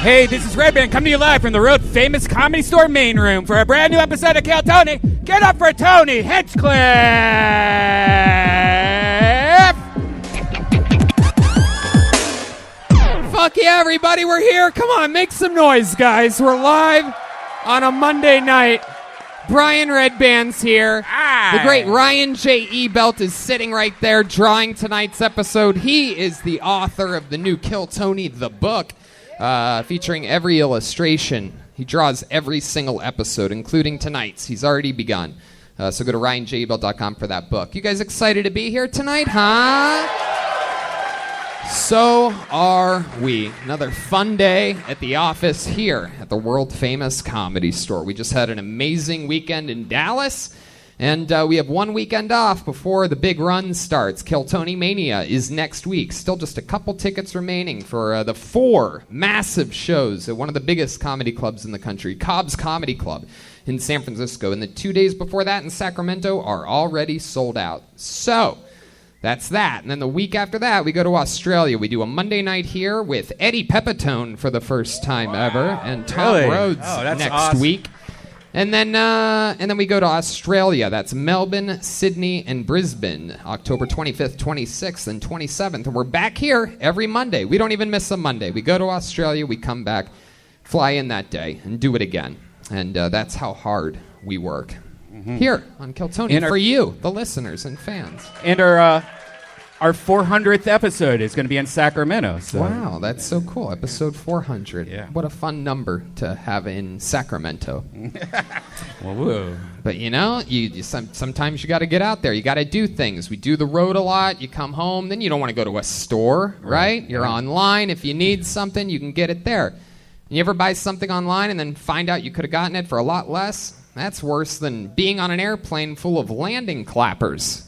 Hey, this is Redban coming to you live from the world famous Comedy Store main room for a brand new episode of Kill Tony. Get up for Tony Hinchcliffe! Fuck yeah, everybody, we're here. Come on, make some noise, guys. We're live on a Monday night. Brian Redban's here. Hi. The great Ryan J. Ebelt is sitting right there drawing tonight's episode. He is the author of the new Kill Tony, the book, featuring every illustration. He draws every single episode, including tonight's. He's already begun. So go to ryanjebelt.com for that book. You guys excited to be here tonight, huh? So are we. Another fun day at the office here at the world-famous Comedy Store. We just had an amazing weekend in Dallas, and we have one weekend off before the big run starts. Kill Tony Mania is next week. Still just a couple tickets remaining for the 4 massive shows at one of the biggest comedy clubs in the country, Cobb's Comedy Club in San Francisco. And the 2 days before that in Sacramento are already sold out. So that's that. And then the week after that, we go to Australia. We do a Monday night here with Eddie Pepitone for the first time ever, and Tom Rhodes next awesome. Week. And then we go to Australia. That's Melbourne, Sydney, and Brisbane, October 25th, 26th, and 27th. And we're back here every Monday. We don't even miss a Monday. We go to Australia, we come back, fly in that day, and do it again. And that's how hard we work. Here on Kill Tony for you, the listeners and fans. And our 400th episode is going to be in Sacramento. So. Wow, that's so cool. Episode 400. Yeah. What a fun number to have in Sacramento. Well, whoa. But you know, sometimes you got to get out there. You got to do things. We do the road a lot. You come home, then you don't want to go to a store, right? You're online. If you need something, you can get it there. You ever buy something online and then find out you could have gotten it for a lot less? That's worse than being on an airplane full of landing clappers.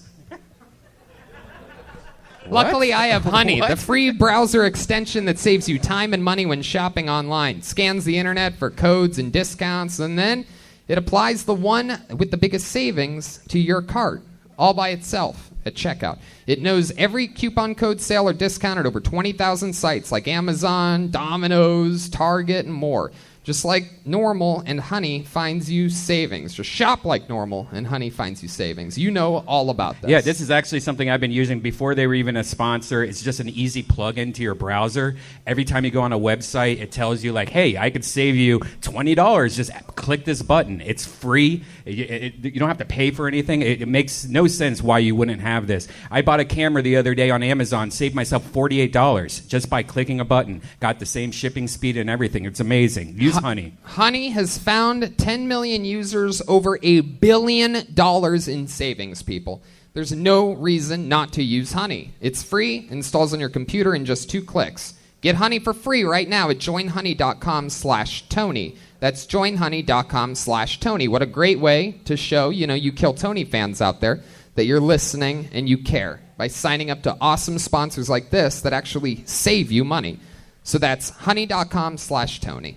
Luckily, I have Honey, the free browser extension that saves you time and money when shopping online. Scans the internet for codes and discounts, and then it applies the one with the biggest savings to your cart, all by itself at checkout. It knows every coupon code, sale, or discount at over 20,000 sites like Amazon, Domino's, Target, and more. Just like normal, and Honey finds you savings. Just shop like normal, and Honey finds you savings. You know all about this. Yeah, this is actually something I've been using before they were even a sponsor. It's just an easy plug-in to your browser. Every time you go on a website, it tells you, like, hey, I could save you $20. Just click this button. It's free. You don't have to pay for anything. It makes no sense why you wouldn't have this. I bought a camera the other day on Amazon, saved myself $48 just by clicking a button. Got the same shipping speed and everything. It's amazing. Use Honey. Honey has found 10 million users, over $1 billion in savings, people. There's no reason not to use Honey. It's free, installs on your computer in just 2 clicks. Get Honey for free right now at joinhoney.com/Tony. That's joinhoney.com/Tony. What a great way to show, you Kill Tony fans out there that you're listening and you care by signing up to awesome sponsors like this that actually save you money. So that's honey.com/Tony.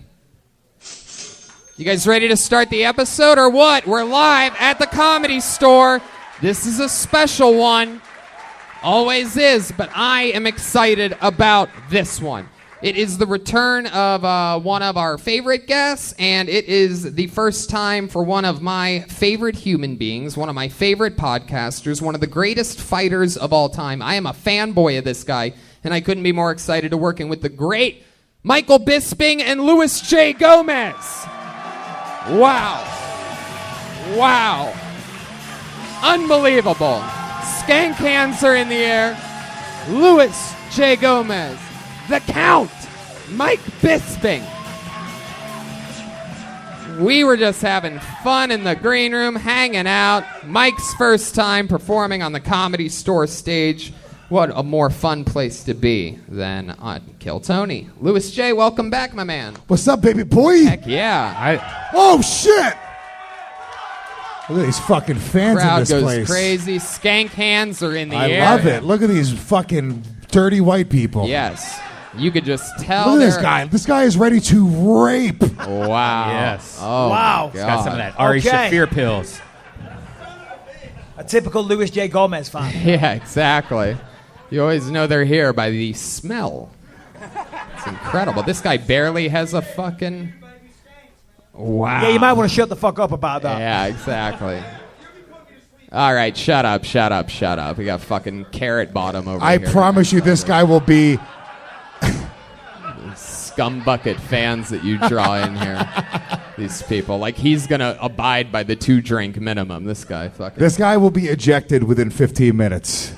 You guys ready to start the episode or what? We're live at the Comedy Store. This is a special one. Always is, but I am excited about this one. It is the return of one of our favorite guests, and it is the first time for one of my favorite human beings, one of my favorite podcasters, one of the greatest fighters of all time. I am a fanboy of this guy, and I couldn't be more excited to working with the great Michael Bisping and Louis J. Gomez. Wow. Unbelievable. Skank hands are in the air. Louis J. Gomez. The Count. Mike Bisping. We were just having fun in the green room, hanging out. Mike's first time performing on the Comedy Store stage. What a more fun place to be than on Kill Tony. Louis J., welcome back, my man. What's up, baby boy? Heck yeah. Oh, shit! Look at these fucking fans in this place. Crowd goes crazy. Skank hands are in the air. I love it. Look at these fucking dirty white people. Yes. You could just tell. Look at this guy. This guy is ready to rape. Wow. Yes. Oh, wow. He's got some of that Ari Shaffir pills. A typical Louis J. Gomez fan. Yeah, exactly. You always know they're here by the smell. It's incredible. This guy barely has a fucking... Wow. Yeah, you might want to shut the fuck up about that. Yeah, exactly. All right, shut up. We got fucking Carrot Bottom over I here. promise you this guy will be... Scumbucket fans that you draw in here. These people. Like, he's going to abide by the 2-drink minimum. This guy fucking... This guy will be ejected within 15 minutes.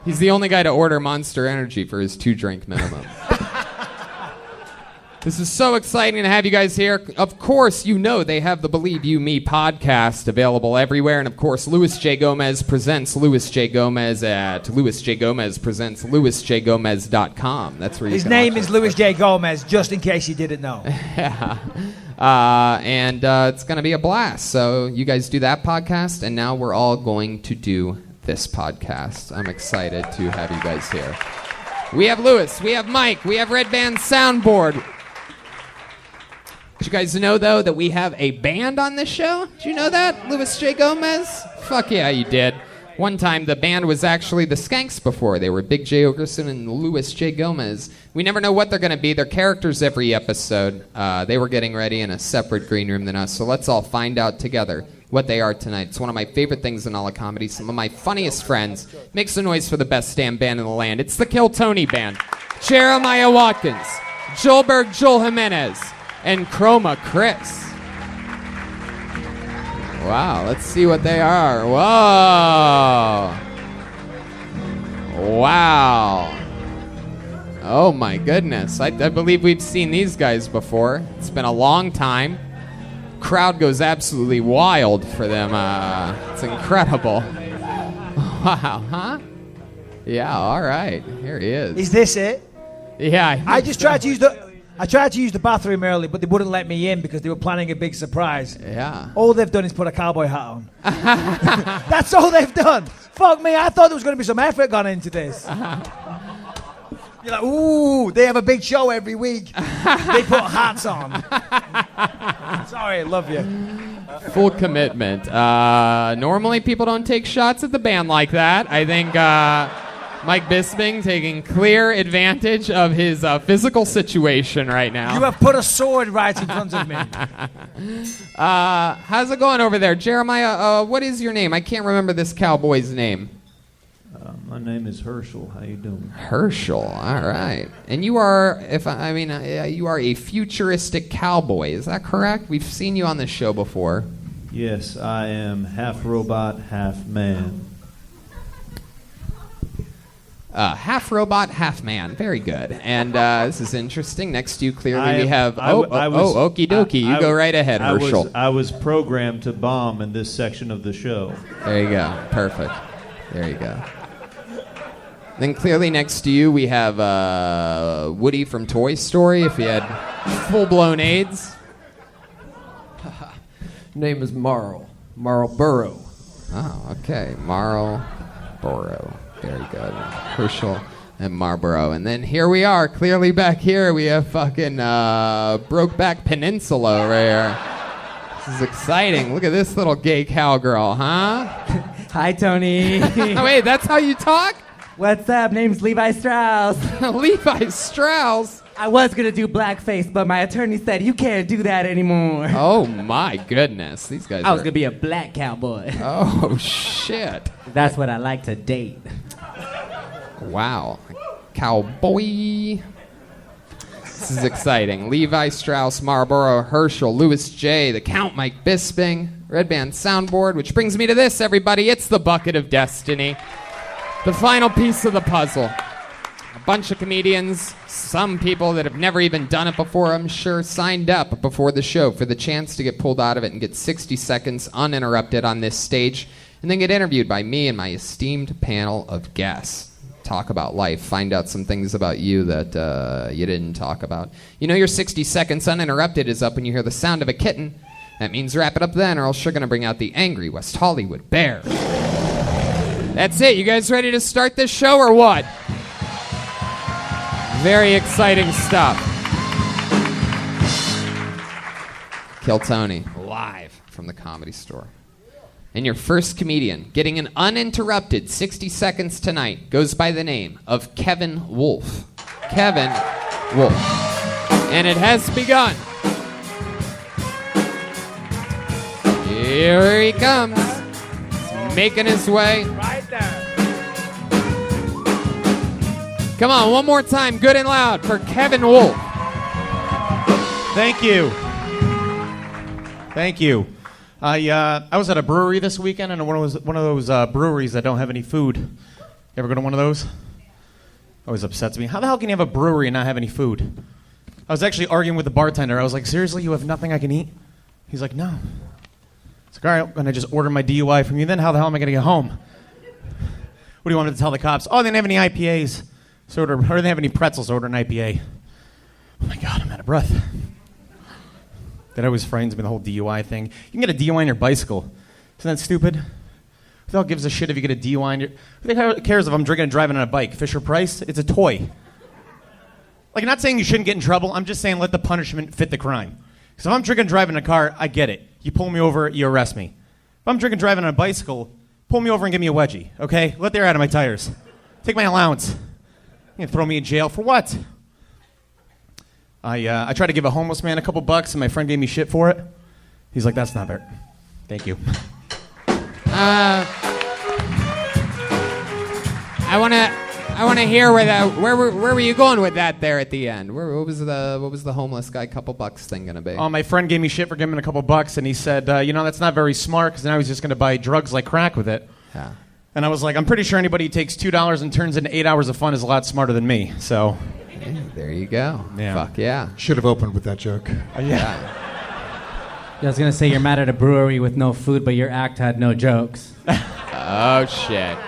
He's the only guy to order Monster Energy for his 2-drink minimum. This is so exciting to have you guys here. Of course, you know they have the Believe You Me podcast available everywhere. And of course, Louis J. Gomez presents Louis J. Gomez at Louis J. Gomez presents LouisJGomez.com. That's where you His can name watch is it. Louis J. Gomez, just in case you didn't know. Yeah. And it's going to be a blast. So you guys do that podcast, and now we're all going to do this podcast. I'm excited to have you guys here. We have Louis, we have Mike, we have Redban Soundboard. Did you guys know, though, that we have a band on this show? Did you know that, Louis J. Gomez? Fuck yeah, you did. One time, the band was actually the Skanks before. They were Big J. Ogerson and Louis J. Gomez. We never know what they're going to be. They're characters every episode. They were getting ready in a separate green room than us, so let's all find out together what they are tonight. It's one of my favorite things in all of comedy. Some of my funniest friends. Make some noise for the best damn band in the land. It's the Kill Tony Band. Jeremiah Watkins, Joelberg Joel Jimenez, and Chroma Chris. Wow, let's see what they are. Whoa. Wow. Oh my goodness. I believe we've seen these guys before. It's been a long time. Crowd goes absolutely wild for them. It's incredible. Wow, huh? Yeah, all right. Here he is. Is this it? Yeah. I just tried to use the bathroom early, but they wouldn't let me in because they were planning a big surprise. Yeah. All they've done is put a cowboy hat on. That's all they've done. Fuck me, I thought there was going to be some effort gone into this. You're like, ooh, they have a big show every week. They put hats on. Sorry, I love you. Full commitment. Normally people don't take shots at the band like that. I think Mike Bisping taking clear advantage of his physical situation right now. You have put a sword right in front of me. How's it going over there? Jeremiah, what is your name? I can't remember this cowboy's name. My name is Herschel. How you doing? Herschel, all right. And you are, you are a futuristic cowboy. Is that correct? We've seen you on this show before. Yes, I am half robot, half man. Half robot, half man. Very good. And this is interesting. Next to you, clearly, we have... okie dokie. You go right ahead, Herschel. I was programmed to bomb in this section of the show. There you go. Perfect. There you go. Then clearly next to you, we have Woody from Toy Story, if he had full-blown AIDS. Name is Marl Burrow. Oh, okay. Marlboro. Very good. Herschel and Marlboro. And then here we are, clearly back here, we have fucking Brokeback Peninsula over here. This is exciting. Look at this little gay cowgirl, huh? Hi, Tony. Wait, that's how you talk? What's up? Name's Levi Strauss. Levi Strauss? I was going to do blackface, but my attorney said you can't do that anymore. Oh, my goodness. These guys I was going to be a black cowboy. Oh, shit. That's what I like to date. Wow. Cowboy. This is exciting. Levi Strauss, Marlboro, Herschel, Louis J., the Count, Mike Bisping, Redban Soundboard, which brings me to this, everybody. It's the Bucket of Destiny. The final piece of the puzzle. A bunch of comedians, some people that have never even done it before, I'm sure, signed up before the show for the chance to get pulled out of it and get 60 seconds uninterrupted on this stage, and then get interviewed by me and my esteemed panel of guests. Talk about life, find out some things about you that you didn't talk about. You know your 60 seconds uninterrupted is up when you hear the sound of a kitten. That means wrap it up then, or else you're going to bring out the angry West Hollywood bear. That's it. You guys ready to start this show or what? Very exciting stuff. Kill Tony, live from the Comedy Store. And your first comedian getting an uninterrupted 60 seconds tonight goes by the name of Kevin Wolf. Kevin Wolf. And it has begun. Here he comes. He's making his way. Right there. Come on, one more time, good and loud, for Kevin Wolf. Thank you. Thank you. I was at a brewery this weekend, and one of those breweries that don't have any food. You ever go to one of those? Always upsets me. How the hell can you have a brewery and not have any food? I was actually arguing with the bartender. I was like, seriously, you have nothing I can eat? He's like, no. It's like, all right, I'm going to just order my DUI from you. Then how the hell am I going to get home? What do you want me to tell the cops? Oh, they didn't have any IPAs. So order, or they didn't have any pretzels. Order an IPA. Oh, my God, I'm out of breath. That always frightens me, the whole DUI thing. You can get a DUI on your bicycle. Isn't that stupid? Who the hell gives a shit if you get a DUI on your... Who the hell cares if I'm drinking and driving on a bike? Fisher Price? It's a toy. Like, I'm not saying you shouldn't get in trouble. I'm just saying let the punishment fit the crime. Because if I'm drinking and driving in a car, I get it. You pull me over, you arrest me. If I'm drinking and driving on a bicycle, pull me over and give me a wedgie, okay? Let the air out of my tires. Take my allowance. You can throw me in jail for what? I tried to give a homeless man a couple bucks, and my friend gave me shit for it. He's like, that's not fair. Thank you. I want to hear where were you going with that there at the end? What was the homeless guy couple bucks thing gonna be? My friend gave me shit for giving him a couple bucks, and he said, that's not very smart, because now he's just gonna buy drugs like crack with it. Yeah. And I was like, I'm pretty sure anybody who takes $2 and turns into 8 hours of fun is a lot smarter than me. So. Hey, there you go. Yeah. Fuck yeah. Should have opened with that joke. Yeah. I was going to say you're mad at a brewery with no food, but your act had no jokes. Oh, shit.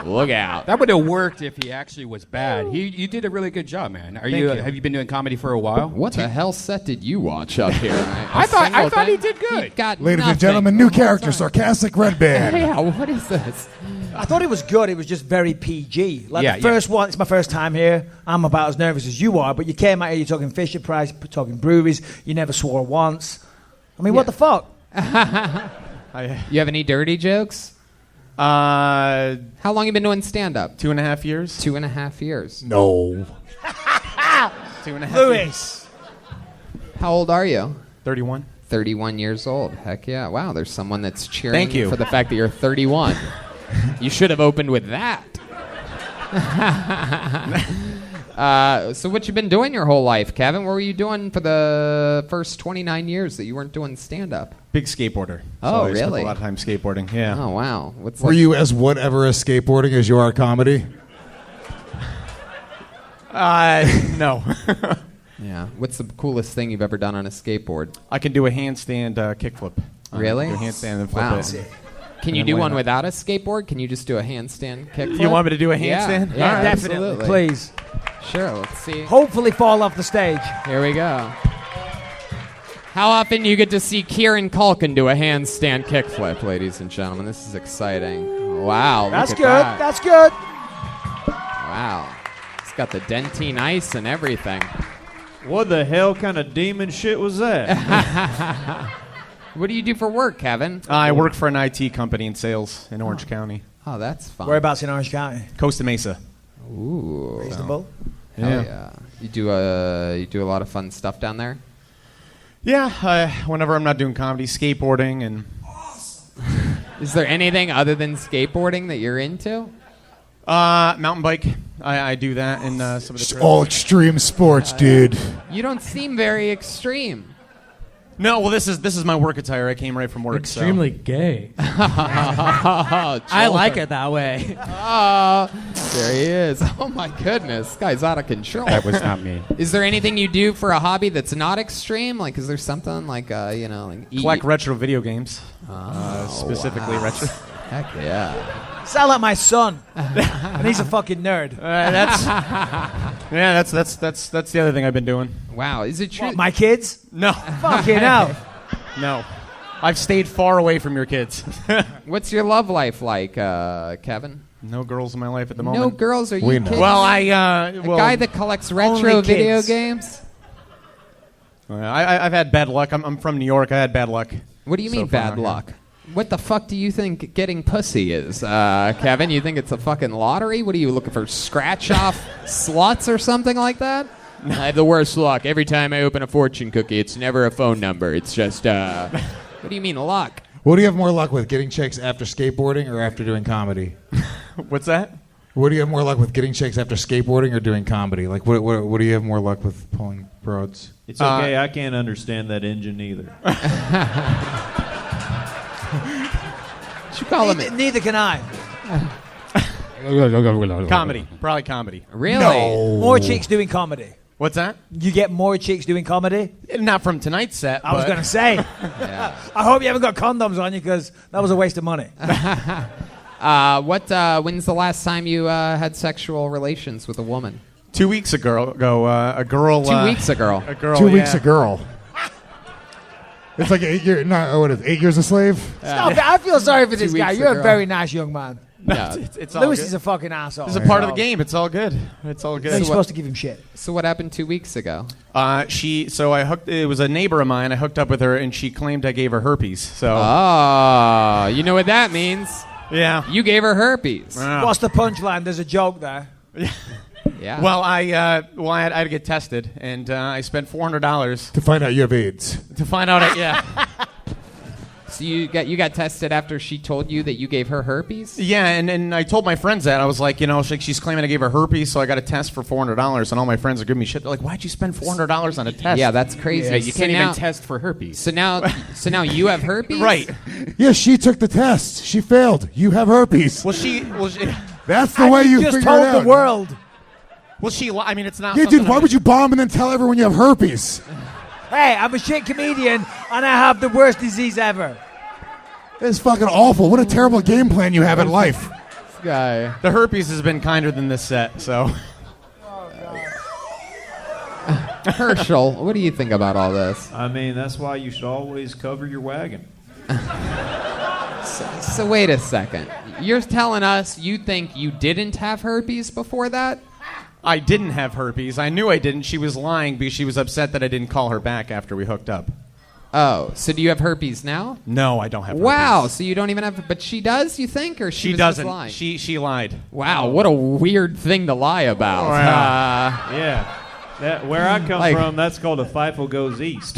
Look out. That would have worked if he actually was bad. You did a really good job, man. Thank you. Have you been doing comedy for a while? What the hell set did you watch up here? I thought he did good. He got Ladies nothing. and gentlemen, new character, sarcastic Redban. Yeah, what is this? I thought it was good. It was just very PG. Like Yeah, the first one, it's my first time here. I'm about as nervous as you are, but you came out here, you're talking Fisher Price, talking breweries. You never swore once. I mean, what the fuck? You have any dirty jokes? How long you been doing stand-up? 2.5 years. 2.5 years. No. 2.5 years. Louis. How old are you? 31. 31 years old. Heck yeah. Wow, there's someone that's cheering Thank you. for the fact that you're 31. You should have opened with that. So what you been doing your whole life, Kevin? What were you doing for the first 29 years that you weren't doing stand-up? Big skateboarder. Oh, I spent really? a lot of time skateboarding, yeah. Oh, wow. Were you as whatever as skateboarding as you are comedy? No. Yeah. What's the coolest thing you've ever done on a skateboard? I can do a handstand kickflip. Really? Do a handstand and flip Wow. it. Can you And do why one not? without a skateboard? Can you just do a handstand kickflip? You want me to do a handstand? Yeah, All right, absolutely. definitely. Please. Sure, let's see. Hopefully fall off the stage. Here we go. How often do you get to see Kieran Culkin do a handstand kickflip, ladies and gentlemen? This is exciting. Wow. That's look good. at that. That's good. Wow. It's got the dentine ice and everything. What the hell kind of demon shit was that? What do you do for work, Kevin? I work for an IT company in sales in Orange County. Oh, that's fun. Whereabouts in Orange County? Costa Mesa. Ooh. Reasonable. Hell yeah. You do a lot of fun stuff down there? Yeah, whenever I'm not doing comedy, skateboarding and... Is there anything other than skateboarding that you're into? Mountain bike. I do that in some of the Just trips. all extreme sports, dude. You don't seem very extreme. No, well, this is my work attire. I came right from work. Extremely gay. I I like it that way. Oh, there he is. Oh my goodness, this guy's out of control. That was not me. Is there anything you do for a hobby that's not extreme? Like, is there something like, like Collect retro video games. Oh, Specifically wow. retro. Heck yeah. Sound like my son. And he's a fucking nerd. That's the other thing I've been doing. Wow, is it true? What, my kids? No, Fucking hell. no. I've stayed far away from your kids. What's your love life like, Kevin? No girls in my life at the No moment. girls? Are you We know. kidding? Well, a guy that collects retro Only video kids. games? I've had bad luck. I'm from New York. I had bad luck. What do you So mean far bad out here. luck? What the fuck do you think getting pussy is, Kevin? You think it's a fucking lottery? What are you looking for? Scratch off sluts or something like that? I have the worst luck. Every time I open a fortune cookie, it's never a phone number. It's just, what do you mean luck? What do you have more luck with, getting chicks after skateboarding or after doing comedy? What's that? What do you have more luck with, getting chicks after skateboarding or doing comedy? Like, what do you have more luck with pulling broads? It's okay. I can't understand that engine either. What you call him? Neither can I. Comedy. Probably comedy. Really? No. More chicks doing comedy. What's that? You get more chicks doing comedy? Not from tonight's set. I was going to say. Yeah. I hope you haven't got condoms on you because that was a waste of money. When's the last time you had sexual relations with a woman? 2 weeks ago, a girl. 2 weeks ago. A girl. 2 weeks a girl. It's like 8 years. No, what is it, 8 years a slave? Stop it. I feel sorry for this 2 guy. weeks You're ago. a very nice young man. Yeah. It's all Lewis good. is a fucking asshole. It's a part of the game. It's all good. It's all You're good. supposed to give him shit. So what happened 2 weeks ago? It was a neighbor of mine. I hooked up with her, and she claimed I gave her herpes. So. Oh, you know what that means? Yeah. You gave her herpes. What's the punchline? There's a joke there. Yeah. Well, I had to get tested, and I spent $400 To find out you have AIDS. to find out. Yeah. So you got tested after she told you that you gave her herpes? Yeah, and I told my friends that. I was like, she's claiming I gave her herpes, so I got a test for $400, and all my friends are giving me shit. They're like, why'd you spend $400 on a test? Yeah, that's crazy. Yeah, you So can't now- even test for herpes. So now you have herpes? Right. Yeah, she took the test. She failed. You have herpes. Well, she That's the way you just figure it told out. the world. I mean, it's not. Yeah, something dude, why would you bomb and then tell everyone you have herpes? Hey, I'm a shit comedian, and I have the worst disease ever. It's fucking awful. What a terrible game plan you have in life. This guy. The herpes has been kinder than this set, so. Herschel, what do you think about all this? I mean, that's why you should always cover your wagon. So wait a second. You're telling us you think you didn't have herpes before that? I didn't have herpes. I knew I didn't. She was lying because she was upset that I didn't call her back after we hooked up. Oh, so do you have herpes now? No, I don't have herpes. Wow, so you don't even have, but she does, you think, or She was doesn't. Just lying? She lied. Wow, what a weird thing to lie about. Yeah. Where I come from, that's called a FIFO goes east.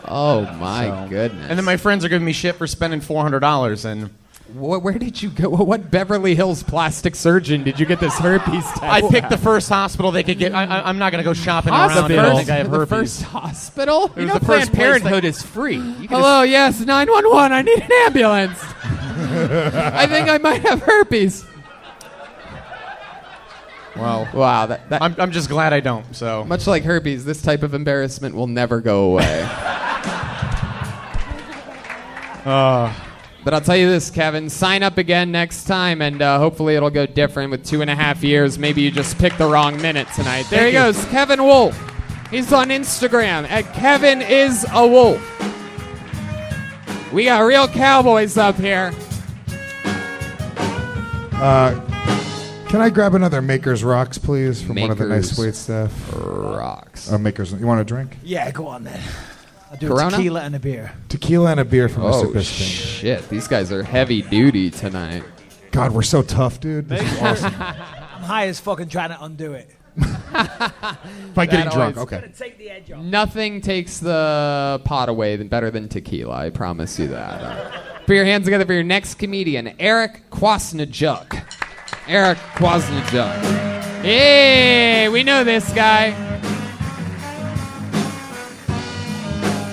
Oh my goodness! And then my friends are giving me shit for spending $400, and where did you go? What Beverly Hills plastic surgeon did you get this herpes test? I picked the first hospital they could get. I'm not going to go shopping around. I think I have The herpes. first hospital? It was the first Planned Parenthood is free. You can Hello, yes, 911. I need an ambulance. I think I might have herpes. Well, Wow, that I'm just glad I don't. So much like herpes, this type of embarrassment will never go away. But I'll tell you this, Kevin, sign up again next time, and hopefully it'll go different with 2.5 years. Maybe you just picked the wrong minute tonight. There he goes, Kevin Wolf. He's on Instagram at Kevin is a Wolf. We got real cowboys up here. Can I grab another Maker's Rocks, please, from one of the nice Maker's wait staff? Rocks. Maker's. You want a drink? Yeah, go on then. I'll do Corona? a tequila and a beer. Tequila and a beer from Mr. Oh, Bisping. shit. These guys are heavy duty tonight. God, we're so tough, dude. This is awesome. I'm high as fucking trying to undo it. By getting drunk, always- okay. Take the edge off. Nothing takes the pot away better than tequila. I promise you that. Put your hands together for your next comedian, Eric Kwasnijuk. Eric Kwasnijuk. Hey, we know this guy.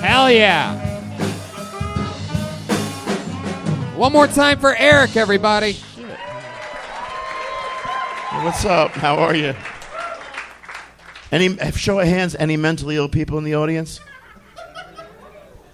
Hell yeah. One more time for Eric, everybody. What's up? How are you? Any show of hands, any mentally ill people in the audience?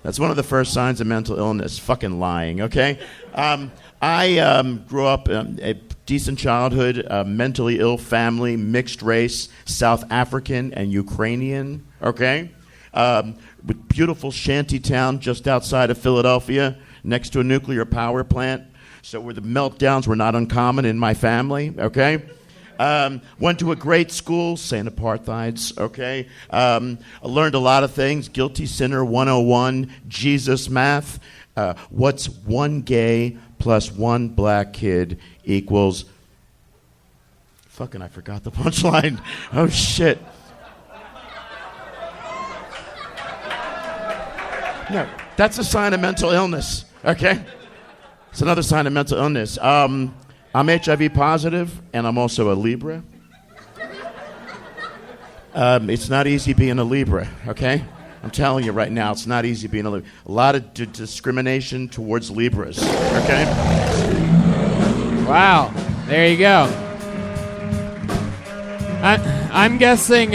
That's one of the first signs of mental illness, fucking lying, okay? I grew up a decent childhood, mentally ill family, mixed race, South African and Ukrainian, okay? With beautiful shanty town just outside of Philadelphia, next to a nuclear power plant. So where the meltdowns were not uncommon in my family, okay? Went to a great school, St. Apartheid's, okay? I learned a lot of things, Guilty Sinner 101, Jesus math. What's one gay plus one black kid equals Fucking, I forgot the punchline. Oh, shit. No, that's a sign of mental illness, okay? It's another sign of mental illness. I'm HIV positive, and I'm also a Libra. It's not easy being a Libra, okay? I'm telling you right now, it's not easy being a Libra. A lot of discrimination towards Libras, okay? Wow, there you go. I'm guessing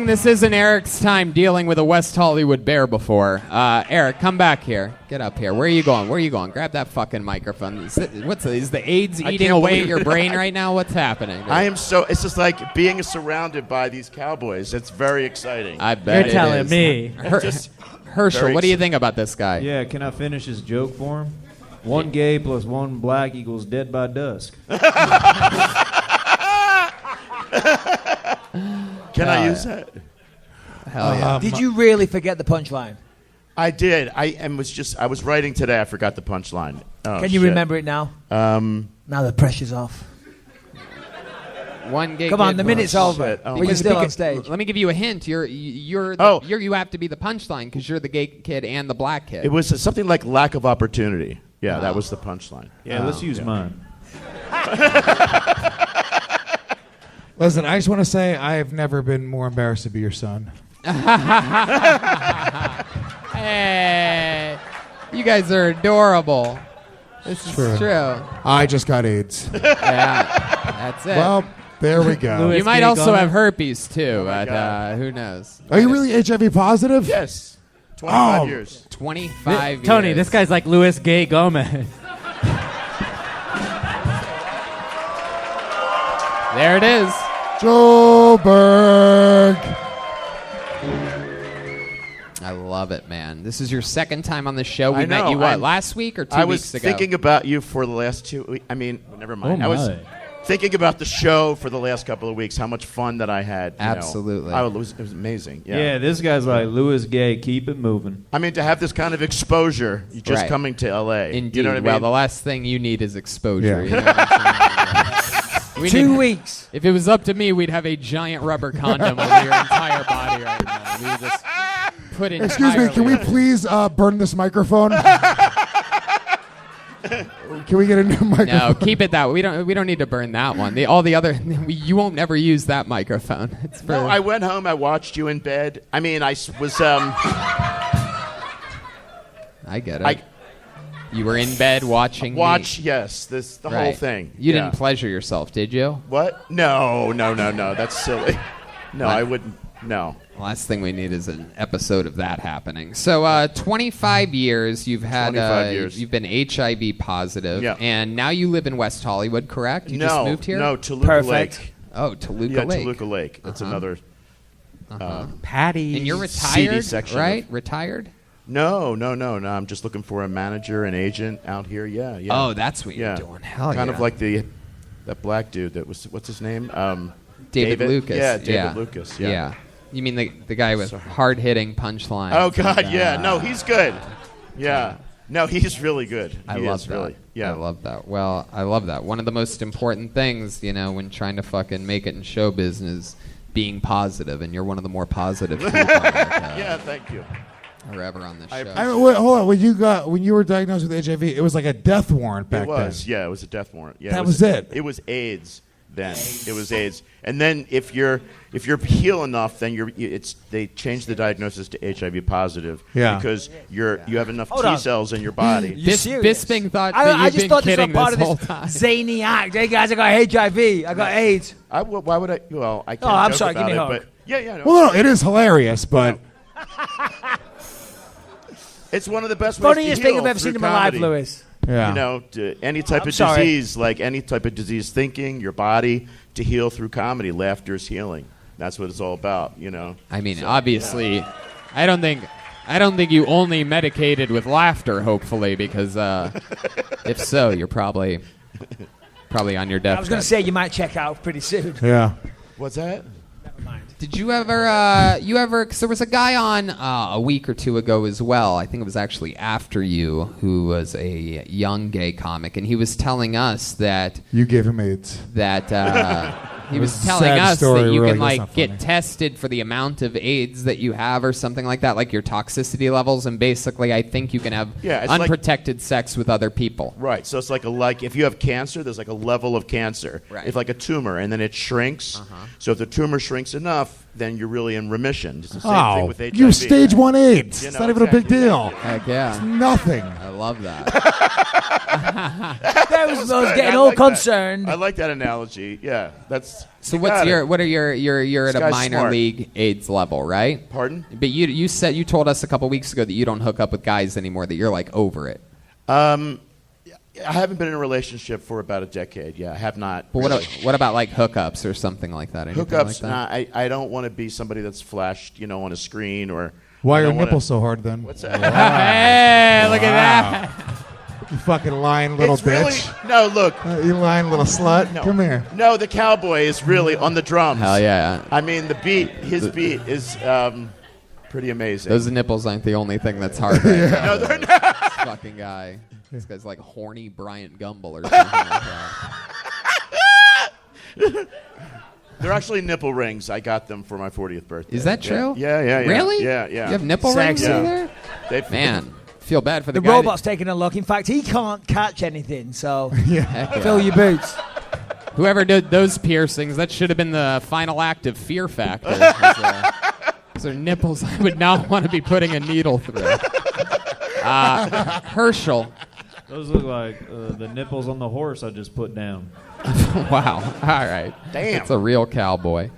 this isn't Eric's time dealing with a West Hollywood bear before. Eric, come back here. Get up here. Where are you going? Grab that fucking microphone. Is the AIDS eating away at your brain right now? What's happening? Dude? It's just like being surrounded by these cowboys. It's very exciting. I bet You're telling me. Herschel, what do you think about this guy? Yeah, can I finish his joke for him? 1 gay plus 1 black equals dead by dusk. Can I use that? Hell yeah. Did you really forget the punchline? I did. I was writing today. I forgot the punchline. Oh, Can you remember it now? Now the pressure's off. 1 gay. Come on, the minute's over. Oh, but you're still on stage. Let me give you a hint. You have to be the punchline because you're the gay kid and the black kid. It was something like lack of opportunity. Yeah, that was the punchline. Yeah, let's use mine. Listen, I just want to say I have never been more embarrassed to be your son. Hey, you guys are adorable. This is true. I just got AIDS. Yeah, that's it. Well, there we go. You might also have herpes too, but who knows? Are you really HIV positive? Yes. 25 years. 25 years. Tony, this guy's like Luis Gay Gomez. There it is. Joburg. I love it, man. This is your second time on the show. We I know, met you, last week or 2 weeks ago? I was thinking about you for the last 2 weeks. I mean, never mind. Oh, I was my. thinking about the show for the last couple of weeks, how much fun that I had. Absolutely. It was amazing. Yeah, this guy's like Louis Gay. Keep it moving. I mean, to have this kind of exposure, just Right. coming to L.A. Indeed. You know what I mean? Well, the last thing you need is exposure. Yeah. You know what I'm saying? 2 weeks. If it was up to me, we'd have a giant rubber condom over your entire body right now. We would just put it. Excuse me, can we please burn this microphone? Can we get a new microphone? No, keep it that way. We don't need to burn that one. All the other, you won't never use that microphone. It's for. No, I went home. I watched you in bed. I mean, I was. I get it. You were in bed watching me. Yes, the whole thing. You didn't pleasure yourself, did you? What? No. That's silly. No, I wouldn't. No. Last thing we need is an episode of that happening. So, 25 years you've had. 25 years. You've been HIV positive, Yeah. and now you live in West Hollywood, correct? You just moved here. No, Toluca Lake. Oh, Toluca Lake. Toluca Lake. That's another. Patty. And you're seedy retired, section right? Retired? No. I'm just looking for a manager, an agent out here. Yeah. Oh, that's what you're doing. Hell kind yeah. of like that black dude that was. What's his name? David Lucas. Yeah, David Lucas. Yeah. You mean the guy with hard-hitting punchlines? Oh God, yeah. No, he's good. Yeah. No, he's really good. I love that. Really, yeah. I love that. Well, I love that. One of the most important things, when trying to fucking make it in show business, being positive, and you're one of the more positive people. Yeah, thank you. Or ever on the show. Wait, hold on. When you were diagnosed with HIV, it was like a death warrant back then. It was. Yeah, it was a death warrant. Yeah, that was it. It was AIDS then. It was AIDS, and then if you're heal enough, then they change the diagnosis to HIV positive. Yeah. Because you have enough T cells in your body. Bisping thought I that you've just been thought this was kidding part this of whole this time. zany act. Hey guys, I got HIV. I got AIDS. Why would I? Well, I can't. Oh, I'm joke sorry. about Give me a it, hug. but yeah. No. Well, no, it is hilarious, but It's one of the best ways to Funniest heal thing I've ever through seen in my life, comedy. Lewis. yeah. Any type of sorry. disease, like any type of disease, thinking your body to heal through comedy. Laughter is healing. That's what it's all about. I mean, obviously, I don't think you only medicated with laughter. Hopefully, because if so, you're probably on your deathbed. I was going to say you might check out pretty soon. Yeah. What's that? Never mind. Did you ever, because there was a guy on a week or two ago as well, I think it was actually after you, who was a young gay comic, and he was telling us that... You gave him AIDS. That... He was telling us that you can get tested for the amount of AIDS that you have or something like that, like your toxicity levels, and basically I think you can have unprotected sex with other people. Right. So it's like if you have cancer, there's like a level of cancer. Right. If like a tumor, and then it shrinks. So if the tumor shrinks enough, then you're really in remission. It's the same thing with HIV. You have stage 1 AIDS. It's not even a big deal. Heck yeah. It's nothing. I love that. There was those getting all concerned. I like that analogy. Yeah, that's. So you're at a minor league AIDS level, right? Pardon? But you told us a couple weeks ago that you don't hook up with guys anymore, that you're like over it. I haven't been in a relationship for about a decade. Yeah, I have not. But what about like hookups or something like that? Anything Hookups? like that? I don't want to be somebody that's flashed, on a screen or. Why are your nipples so hard then? What's that? Hey, look at that. You fucking lying little bitch. No, look. You lying little slut. No. Come here. No, the cowboy is really on the drums. Hell yeah. I mean, his beat is pretty amazing. Those nipples aren't the only thing that's hard right now. No, they're not. This fucking guy. This guy's like horny Bryant Gumbel or something like that. They're actually nipple rings. I got them for my 40th birthday. Is that true? Yeah. Really? Yeah. You have nipple rings in there? Man, feel bad for the guy. The robot's taking a look. In fact, he can't catch anything, so fill your boots. Whoever did those piercings, that should have been the final act of Fear Factor. Those are nipples I would not want to be putting a needle through. Herschel. Those look like the nipples on the horse I just put down. Wow. All right. Damn. It's a real cowboy.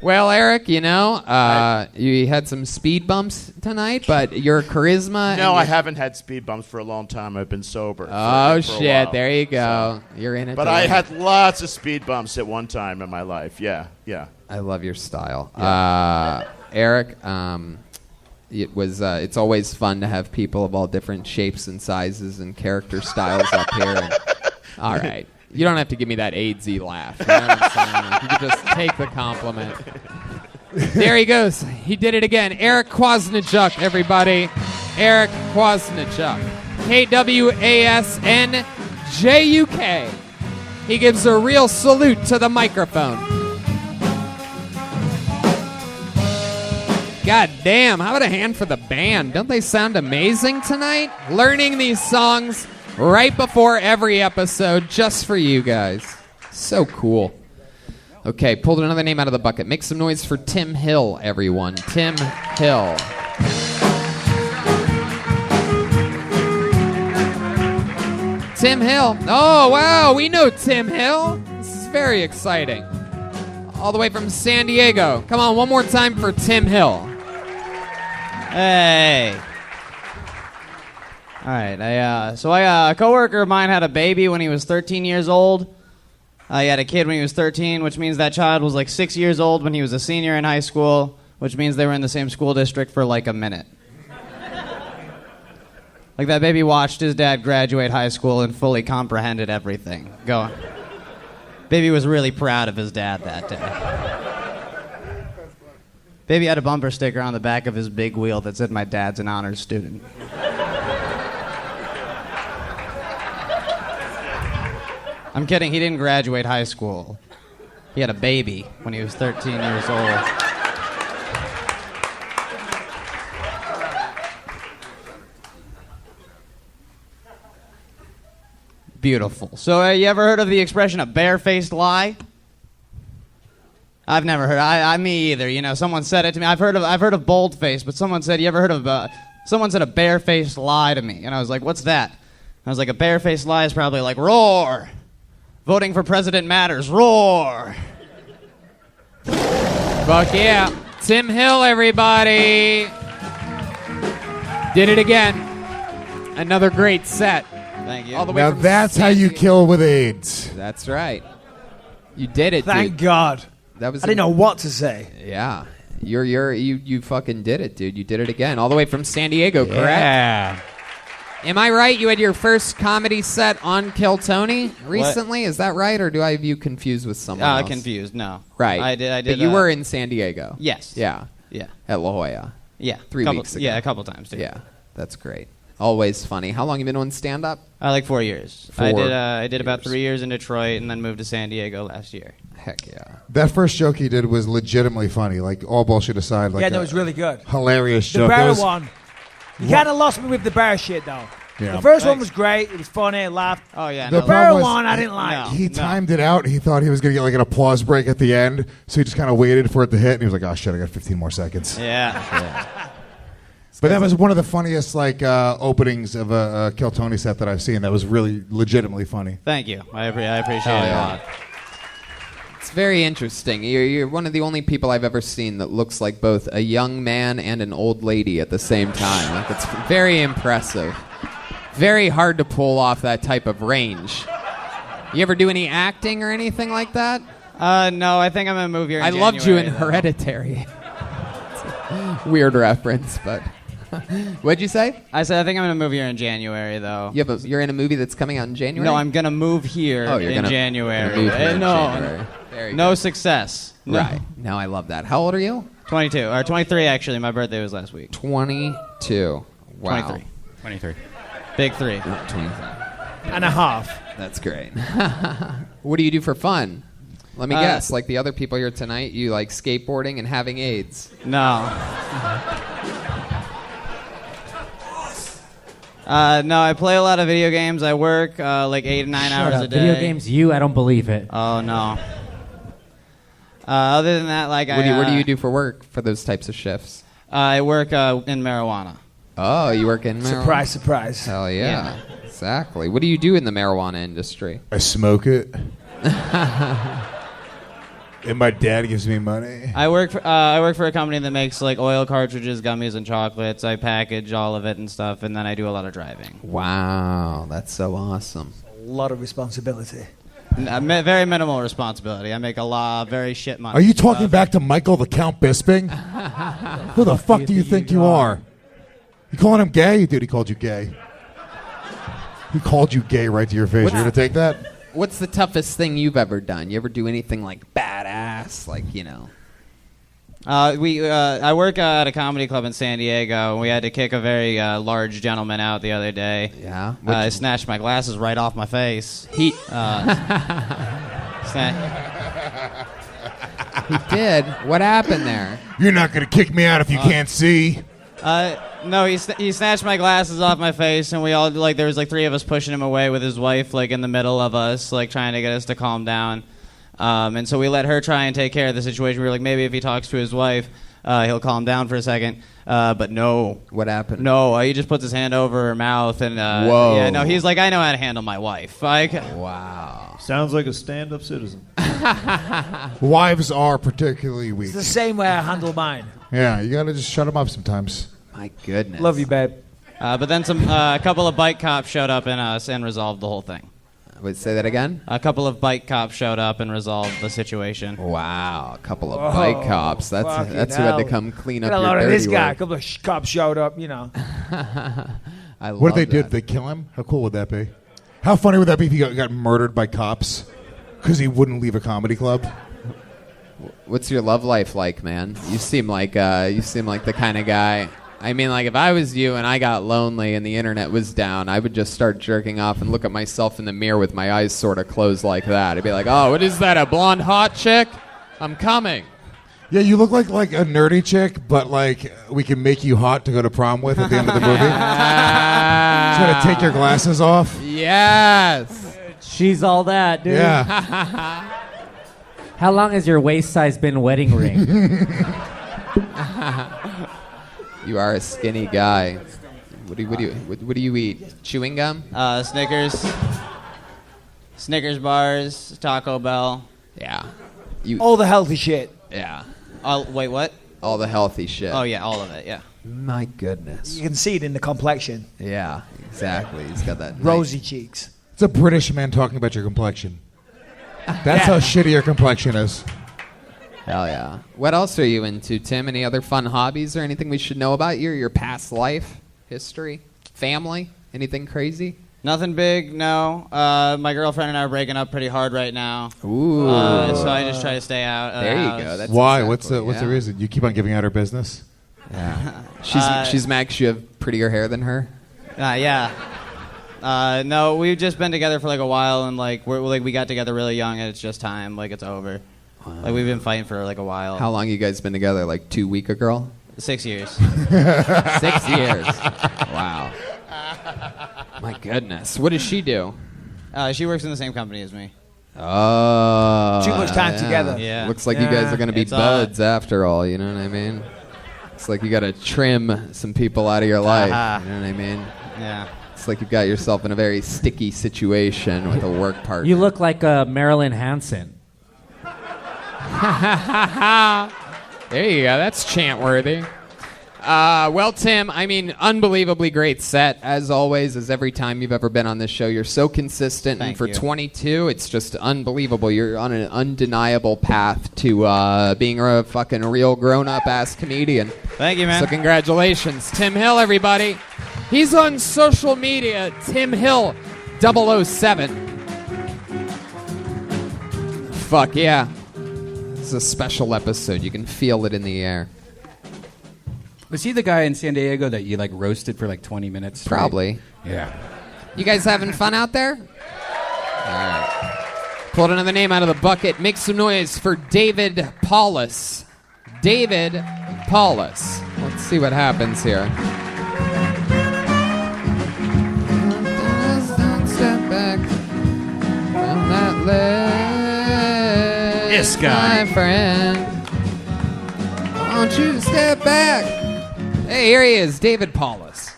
Well, Eric, you had some speed bumps tonight, but your charisma... No, I haven't had speed bumps for a long time. I've been sober. Oh, shit. There you go. You're in it. But I had lots of speed bumps at one time in my life. Yeah. I love your style. Yeah. Eric, it's always fun to have people of all different shapes and sizes and character styles up here. All right. You don't have to give me that AIDS-y laugh. You know what I'm saying? Like, you can just take the compliment. There he goes. He did it again. Eric Kwasnichuk, everybody. Eric Kwasnichuk. Kwasnjuk. He gives a real salute to the microphone. God damn, how about a hand for the band? Don't they sound amazing tonight? Learning these songs right before every episode just for you guys. So cool. Okay, pulled another name out of the bucket. Make some noise for Tim Hill, everyone. Tim Hill. Tim Hill. Oh, wow, we know Tim Hill. This is very exciting. All the way from San Diego. Come on, one more time for Tim Hill. Hey. All right. A coworker of mine had a baby when he was 13 years old. He had a kid when he was 13, which means that child was like 6 years old when he was a senior in high school, which means they were in the same school district for like a minute. Like that baby watched his dad graduate high school and fully comprehended everything. Baby was really proud of his dad that day. Baby had a bumper sticker on the back of his big wheel that said, "My dad's an honors student." I'm kidding, he didn't graduate high school. He had a baby when he was 13 years old. Beautiful. So, you ever heard of the expression a barefaced lie? I've never heard. Me either. Someone said it to me. I've heard of boldface, but someone said, "You ever heard of?" Someone said a barefaced lie to me, and I was like, "What's that?" I was like, "A barefaced lie is probably like roar. Voting for president matters. Roar." Fuck yeah. Tim Hill, everybody. Did it again. Another great set. Thank you. All the way Now from that's how you kill with AIDS. That's right. You did it, Thank dude. God. That was I didn't know what to say. Yeah. You fucking did it, dude. You did it again. All the way from San Diego, correct? Yeah. Am I right? You had your first comedy set on Kill Tony recently? Is that right, or do I have you confused with someone else? Confused. No. Right. I did. But you were in San Diego. Yes. Yeah. Yeah. At La Jolla. Yeah. 3 weeks ago. Yeah, a couple times. Too. Yeah. That's great. Always funny. How long have you been doing stand-up? Like 4 years. 4 I did about 3 years in Detroit and then moved to San Diego last year. Heck yeah. That first joke he did was legitimately funny. Like, all bullshit aside. Like Yeah, no, it was really good. Hilarious The joke. bear It was- one. You kind of lost me with the bear shit, though. Yeah. The first one was great. It was funny. I laughed. Oh, yeah. The The bear problem was- one I didn't like. He timed it out. He thought he was going to get like an applause break at the end, so he just kind of waited for it to hit, and he was like, "Oh shit, I got 15 more seconds." Yeah. But that was one of the funniest like openings of a Kill Tony set that I've seen. That was really legitimately funny. Thank you. I appreciate Hell it a yeah. lot. It's very interesting. You're one of the only people I've ever seen that looks like both a young man and an old lady at the same time. Like, it's very impressive. Very hard to pull off that type of range. You ever do any acting or anything like that? No, I think I'm going to move here in I loved you in January, though. Hereditary. Weird reference, but... What'd you say? I said I think I'm going to move here in January, though. You're in a movie that's coming out in January? No, I'm going to move here in January. Gonna move here in no, January. Very no good. success. No. Right. No, I love that. How old are you? 22. Or 23, actually. My birthday was last week. 22. Wow. 23. 23. Big 3. 23. And a half. That's great. What do you do for fun? Let me guess. Like the other people here tonight, you like skateboarding and having AIDS. No. No, I play a lot of video games. I work like 8 to 9 Shut hours up. a day. Video games, I don't believe it. Oh, no. Other than that, like What do you do for work for those types of shifts? I work in marijuana. Oh, you work in marijuana? Surprise, surprise. Hell yeah. Exactly. What do you do in the marijuana industry? I smoke it. And my dad gives me money. I work for a company that makes like oil cartridges, gummies, and chocolates. I package all of it and stuff, and then I do a lot of driving. Wow, that's so awesome. A lot of responsibility. Very minimal responsibility. I make a lot, very shit money. Are you talking back to Michael the Count Bisping? Who the fuck do you think you are? You calling him gay? Dude, he called you gay. He called you gay right to your face. You're going to take that? What's the toughest thing you've ever done? You ever do anything like badass? Like, you know. I work at a comedy club in San Diego, and we had to kick a very large gentleman out the other day. Yeah? I snatched my glasses right off my face. He did? What happened there? You're not going to kick me out if you can't see. No, he snatched my glasses off my face, and we all there was 3 of us pushing him away with his wife in the middle of us, trying to get us to calm down. And so we let her try and take care of the situation. We were like, maybe if he talks to his wife, he'll calm down for a second. But no. What happened? No, he just puts his hand over her mouth, and whoa. Yeah, no, he's like, I know how to handle my wife. Wow. Sounds like a stand-up citizen. Wives are particularly weak. It's the same way I handle mine. Yeah, you got to just shut them up sometimes. My goodness. Love you, babe. But then a couple of bike cops showed up and resolved the whole thing. Wait, say that again? A couple of bike cops showed up and resolved the situation. Wow, a couple of bike cops. That's who had to hell. come clean up Got a your lot of dirty this guy. work. A couple of cops showed up, you know. I What love did they do? that. Did they kill him? How cool would that be? How funny would that be if he got murdered by cops because he wouldn't leave a comedy club? What's your love life like, man? You seem like the kind of guy. I mean, if I was you and I got lonely and the internet was down, I would just start jerking off and look at myself in the mirror with my eyes sort of closed like that. I'd be like, oh, what is that, a blonde hot chick? I'm coming. Yeah, you look like a nerdy chick, but we can make you hot to go to prom with at the end of the movie. Just gotta take your glasses off. Yes. She's all that, dude. Yeah. How long has your waist size been wedding ring? You are a skinny guy. What do you eat? Chewing gum? Snickers bars, Taco Bell. Yeah. All the healthy shit. Yeah. Wait, what? All the healthy shit. Oh yeah, all of it. Yeah. My goodness. You can see it in the complexion. Yeah, exactly. He's got that Rosy cheeks. It's a British man talking about your complexion. That's how shitty your complexion is. Hell yeah. What else are you into, Tim? Any other fun hobbies or anything we should know about you? Your past life, history, family? Anything crazy? Nothing big, no. My girlfriend and I are breaking up pretty hard right now. Ooh. So I just try to stay out. There you house. go. That's Why? exactly, What's the reason? You keep on giving out her business? Yeah. She's mad 'cause you have prettier hair than her. Yeah. No, we've just been together for like a while, and like we got together really young, and it's just time. Like it's over. Like we've been fighting for like a while. How long you guys been together? Like 2 week a girl? 6 years. 6 years. Wow. My goodness. What does she do? She works in the same company as me. Oh. Too much time yeah. together. Yeah. Looks like you guys are going to be It's, buds after all, you know what I mean? It's like you got to trim some people out of your life, you know what I mean? Yeah. It's like you got yourself in a very sticky situation with a work partner. You look like Marilyn Hanson. There you go. That's chant-worthy. Well, Tim, I mean, unbelievably great set, as always, as every time you've ever been on this show. You're so consistent, and Thank for you. 22, it's just unbelievable. You're on an undeniable path to being a fucking real grown-up-ass comedian. Thank you, man. So congratulations. Tim Hill, everybody. He's on social media, Tim Hill 007. Fuck yeah. This is a special episode. You can feel it in the air. Was he the guy in San Diego that you like roasted for like 20 minutes straight? Probably. Yeah. You guys having fun out there? All right. Pulled another name out of the bucket. Make some noise for David Paulus. David Paulus. Let's see what happens here. Step back from that ledge, This guy. my friend. Won't you step back? Hey, here he is, David Paulus.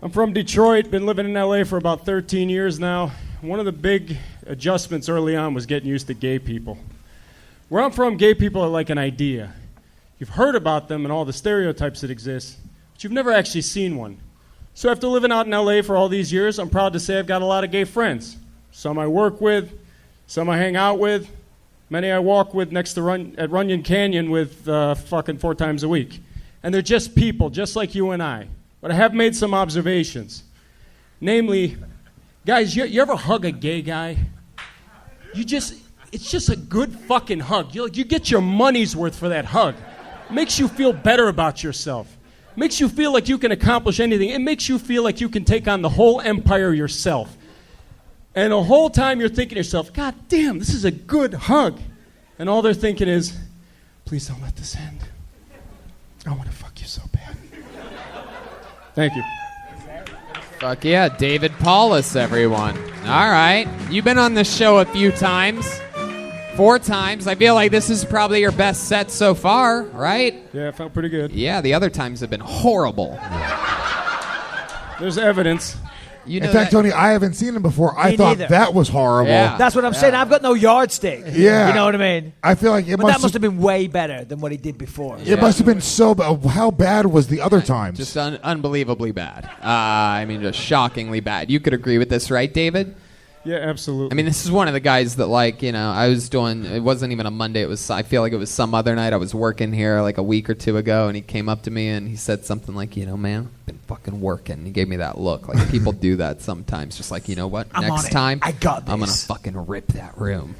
I'm from Detroit, been living in LA for about 13 years now. One of the big adjustments early on was getting used to gay people. Where I'm from, gay people are like an idea. You've heard about them and all the stereotypes that exist, but you've never actually seen one. So after living out in LA for all these years, I'm proud to say I've got a lot of gay friends. Some I work with, some I hang out with, many I walk with next to at Runyon Canyon with fucking 4 times a week. And they're just people, just like you and I. But I have made some observations. Namely, guys, you ever hug a gay guy? It's just a good fucking hug. You get your money's worth for that hug. It makes you feel better about yourself. It makes you feel like you can accomplish anything. It makes you feel like you can take on the whole empire yourself. And the whole time you're thinking to yourself, God damn, this is a good hug. And all they're thinking is, please don't let this end. I want to fuck you so bad. Thank you. Fuck yeah, David Paulus, everyone. All right. You've been on this show a few times. 4 times. I feel like this is probably your best set so far, right? Yeah, it felt pretty good. Yeah, the other times have been horrible. There's evidence. You know In fact, that- Tony, I haven't seen him before. I Me thought neither. that was horrible. Yeah. That's what I'm saying. I've got no yardstick. Yeah. You know what I mean? I feel like it But that must have been way better than what he did before. It must have been so bad. How bad was the other times? Just unbelievably bad. I mean, just shockingly bad. You could agree with this, right, David? Yeah, absolutely. I mean, this is one of the guys that, like, you know, I was doing, it wasn't even a Monday. It was, I feel like it was some other night. I was working here like a week or 2 ago, and he came up to me and he said something like, you know, man, I've been fucking working. He gave me that look. Like, people do that sometimes. Just like, you know what? I'm on Next it. time, I got I'm going to this. fucking rip that room.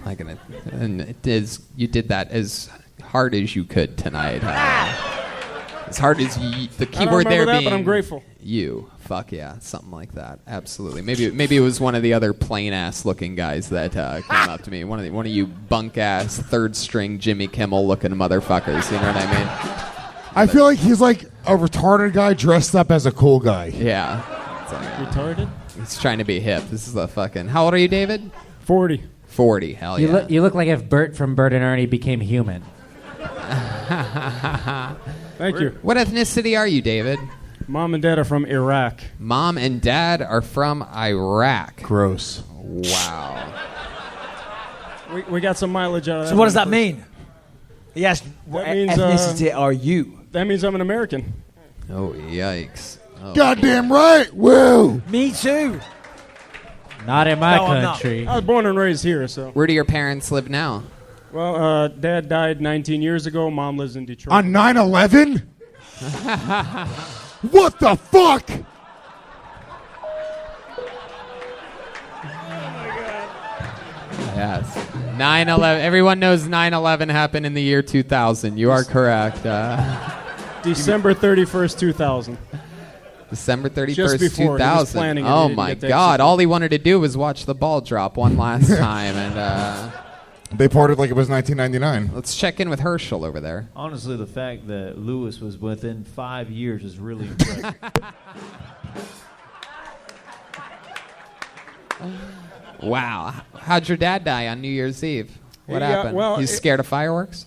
And it is, you did that as hard as you could tonight. As hard as you, the key I don't word there remember that, being but I'm grateful. you. Fuck yeah, something like that. Absolutely. Maybe it was one of the other plain ass looking guys that came up to me. One of you bunk ass 3rd string Jimmy Kimmel looking motherfuckers. You know what I mean? I feel like he's like a retarded guy dressed up as a cool guy. Yeah. It's like, Retarded? he's trying to be hip. This is the fucking. How old are you, David? 40. 40. Hell yeah. You look like if Bert from Bert and Ernie became human. Thank you. What ethnicity are you, David? Mom and Dad are from Iraq. Mom and Dad are from Iraq. Gross. Wow. We got some mileage out of that. So what does one that mean? He asked, what That means, ethnicity are you? That means I'm an American. Oh, yikes. Oh. Goddamn right. Woo. Me too. Not in my No, I'm not. country. I was born and raised here, so. Where do your parents live now? Well, Dad died 19 years ago. Mom lives in Detroit. On 9/11? What the fuck? Yes. 9/11. Everyone knows 9/11 happened in the year 2000. You are correct. December 31st, 2000. December 31st, Just before, 2000. he was planning it, he Oh didn't my get to God! execute. All he wanted to do was watch the ball drop one last time, and They parted like it was 1999. let's check in with Herschel over there. Honestly, the fact that Lewis was within 5 years is really impressive. Wow. How'd your dad die on New Year's Eve? What He, happened? well, He's it- scared of fireworks?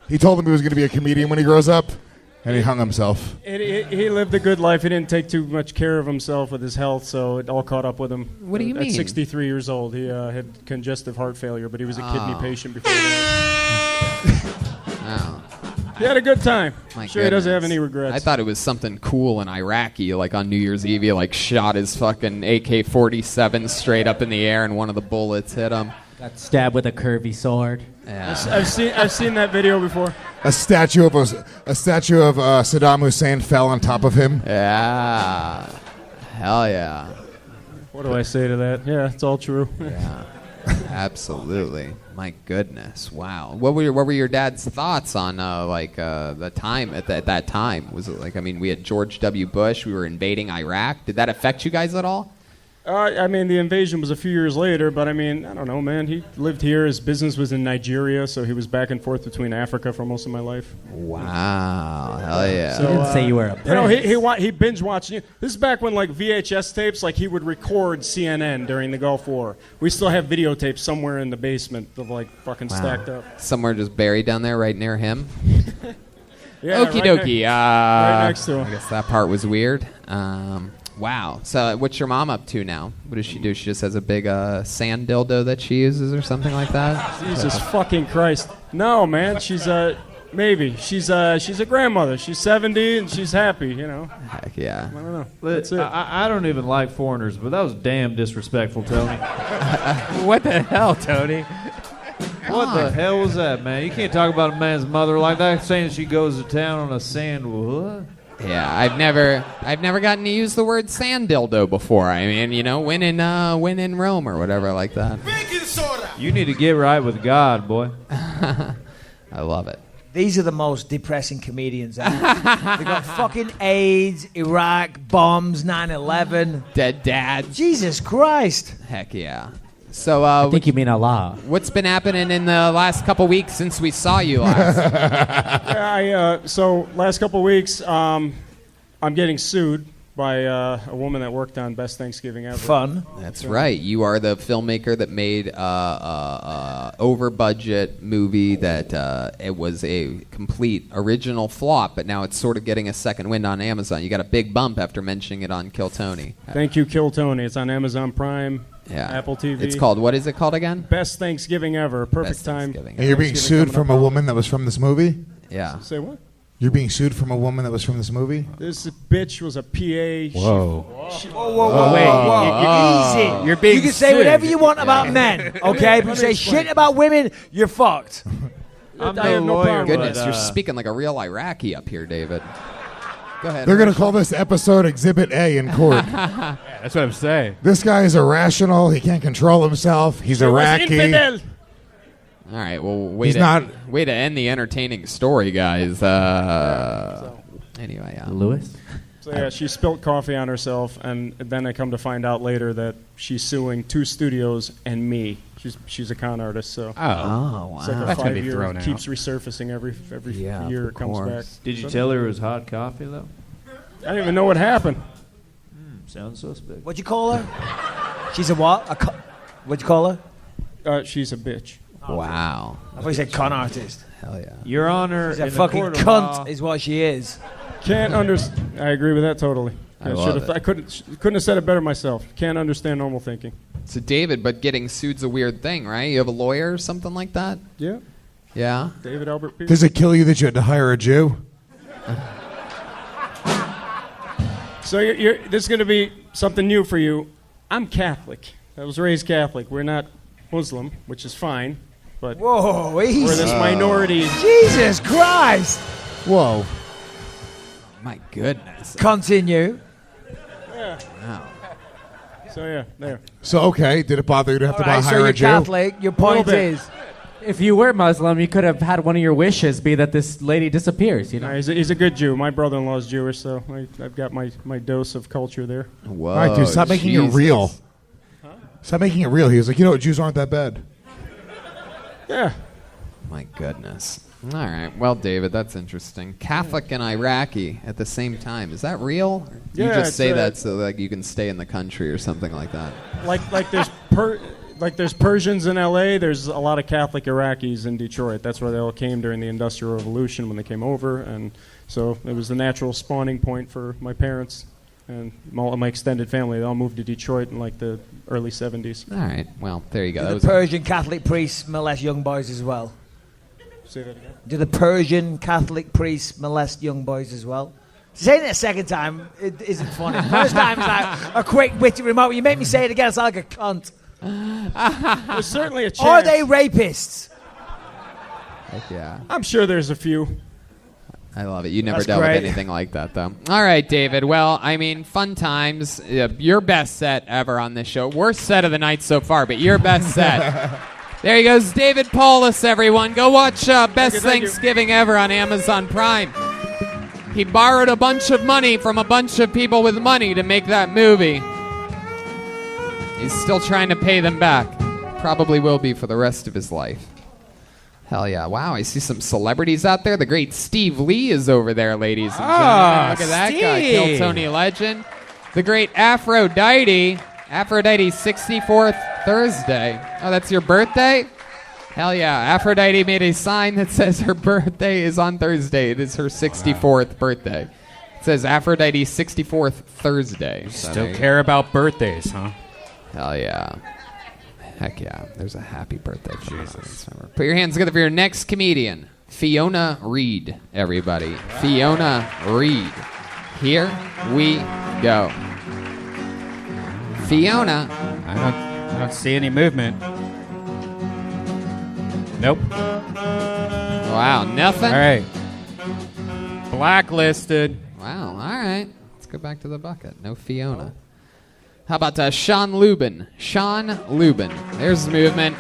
He told him he was going to be a comedian when he grows up, and he hung himself. He lived a good life. He didn't take too much care of himself with his health, so it all caught up with him. What do you mean? At 63 years old, he had congestive heart failure, but he was a kidney Oh. patient before that. Oh. He had a good time. My Sure, he doesn't have goodness. any regrets. I thought it was something cool and Iraqi, like on New Year's Eve, he like shot his fucking AK-47 straight up in the air, and one of the bullets hit him. Got stabbed with a curvy sword. Yeah. I've seen that video before. A statue of Saddam Hussein fell on top of him. Yeah. Hell yeah. What do I say to that? Yeah, it's all true. Yeah. Absolutely. My goodness. Wow. What were your dad's thoughts on the time at that time? Was it like, I mean, we had George W. Bush, we were invading Iraq. Did that affect you guys at all? I mean, the invasion was a few years later, but I mean, I don't know, man. He lived here. His business was in Nigeria, so he was back and forth between Africa for most of my life. Wow. Hell yeah. So, You didn't say you were a You know, prince. he binge watched. This is back when like VHS tapes, like he would record CNN during the Gulf War. We still have videotapes somewhere in the basement of like fucking stacked up. Somewhere just buried down there right near him. Yeah, Okie right dokie. right next to him. I guess that part was weird. Wow. So what's your mom up to now? What does she do? She just has a big sand dildo that she uses or something like that? Jesus fucking Christ! No, man. She's maybe she's a grandmother. She's 70 and she's happy. You know. Heck yeah. I don't know. That's it. I don't even like foreigners, but that was damn disrespectful, Tony. What the hell, Tony? What the hell was that, man? You can't talk about a man's mother like that, saying she goes to town on a sand. What? Yeah, I've never gotten to use the word sand dildo before. I mean, you know, when in Rome or whatever like that. You need to get right with God, boy. I love it. These are the most depressing comedians ever. They got fucking AIDS, Iraq, bombs, 9/11. Dead dad. Jesus Christ. Heck yeah. So I think you mean Allah. what's been happening in the last couple weeks since we saw you last? Yeah, so last couple of weeks, I'm getting sued by a woman that worked on Best Thanksgiving Ever. Fun. That's right. You are the filmmaker that made over budget movie that it was a complete original flop, but now it's sort of getting a second wind on Amazon. You got a big bump after mentioning it on Kill Tony. Thank you, Kill Tony. It's on Amazon Prime, Yeah. Apple TV. It's called, what is it called again? Best Thanksgiving Ever. Perfect Best time. Thanksgiving And you're being Thanksgiving sued coming from up. a woman that was from this movie? Yeah. Say what? You're being sued from a woman that was from this movie? This bitch was a PA. Whoa. Whoa, Wait, easy. you're being You can say sued. whatever you want about men, okay? But you say shit about women, you're fucked. I'm I have no no lawyer, problem. Goodness, but, you're speaking like a real Iraqi up here, David. Go ahead. They're going to call this episode Exhibit A in court. Yeah, that's what I'm saying. This guy is irrational. He can't control himself. He's Iraqi. Infidel. All right, well, way He's to not- end the entertaining story, guys. Anyway, Lewis? So yeah, she spilled coffee on herself, and then I come to find out later that she's suing 2 studios and me. She's a con artist, so Oh. wow. it's like a That's gonna be 5-year. thrown out. Keeps resurfacing every Yeah, year of it comes course. back. Did you tell her it was hot coffee, though? I don't even know what happened. Sounds suspect. What'd you call her? She's a what? What'd you call her? She's a bitch. Wow. I thought you said con artist. Hell yeah. Your Honor, She's a in the fucking court of law- cunt is what she is. Can't understand. I agree with that totally. I love it. I couldn't have said it better myself. Can't understand normal thinking. So, David, but getting sued's a weird thing, right? You have a lawyer or something like that? Yeah. Yeah? David Albert Pierce. Does it kill you that you had to hire a Jew? So this is going to be something new for you. I'm Catholic. I was raised Catholic. We're not Muslim, which is fine, but Whoa, easy. we're this minority. Jesus Christ. Whoa. My goodness. Continue. Yeah. Wow. So yeah, there. So okay, did it bother you to have to Alright, hire so a you're Jew? Catholic. Your point bit. is, If you were Muslim, you could have had one of your wishes be that this lady disappears. You know. No, he's a good Jew. My brother-in-law's Jewish, so I've got my dose of culture there. Whoa, All right, dude, stop making it real. Stop making it real. He was like, Jews aren't that bad. Yeah. My goodness. All right. Well, David, that's interesting. Catholic and Iraqi at the same time. Is that real? Or do you Yeah, just it's, say that so like you can stay in the country or something like that? Like there's Persians in L.A., there's a lot of Catholic Iraqis in Detroit. That's where they all came during the Industrial Revolution when they came over, and so it was the natural spawning point for my parents and all of my extended family. They all moved to Detroit in like the early 70s. All right. Well, there you go. do the Persian Catholic priests molest young boys as well? Say that again? Do the Persian Catholic priests molest young boys as well? Saying it a second time, it isn't funny. First time is like a quick, witty remark. You make me say it again, it's like a cunt. There's certainly a chance. Are they rapists? Heck yeah. I'm sure there's a few. I love it. You never That's dealt great. with anything like that, though. All right, David. Well, I mean, fun times. Your best set ever on this show. Worst set of the night so far, but your best set. There he goes, David Paulus, everyone. Go watch Best Thank you. Thanksgiving Ever on Amazon Prime. He borrowed a bunch of money from a bunch of people with money to make that movie. He's still trying to pay them back. Probably will be for the rest of his life. Hell yeah. Wow, I see some celebrities out there. The great Steve Lee is over there, ladies and gentlemen. Look at that guy, Kill Tony legend. The great Aphrodite. Aphrodite's 64th Thursday. Oh, that's your birthday? Hell yeah. Aphrodite made a sign that says her birthday is on Thursday. It is her 64th birthday. It says Aphrodite's 64th Thursday. So Still care about birthdays, huh? Hell yeah. Heck yeah. There's a happy birthday for Jesus. Put your hands together for your next comedian, Fiona Reed, everybody. Fiona Reed. Here we go. Fiona. I don't see any movement. Nope. Wow, nothing? All right. Blacklisted. Wow, all right. Let's go back to the bucket. No Fiona. How about Sean Lubin? Sean Lubin. There's the movement.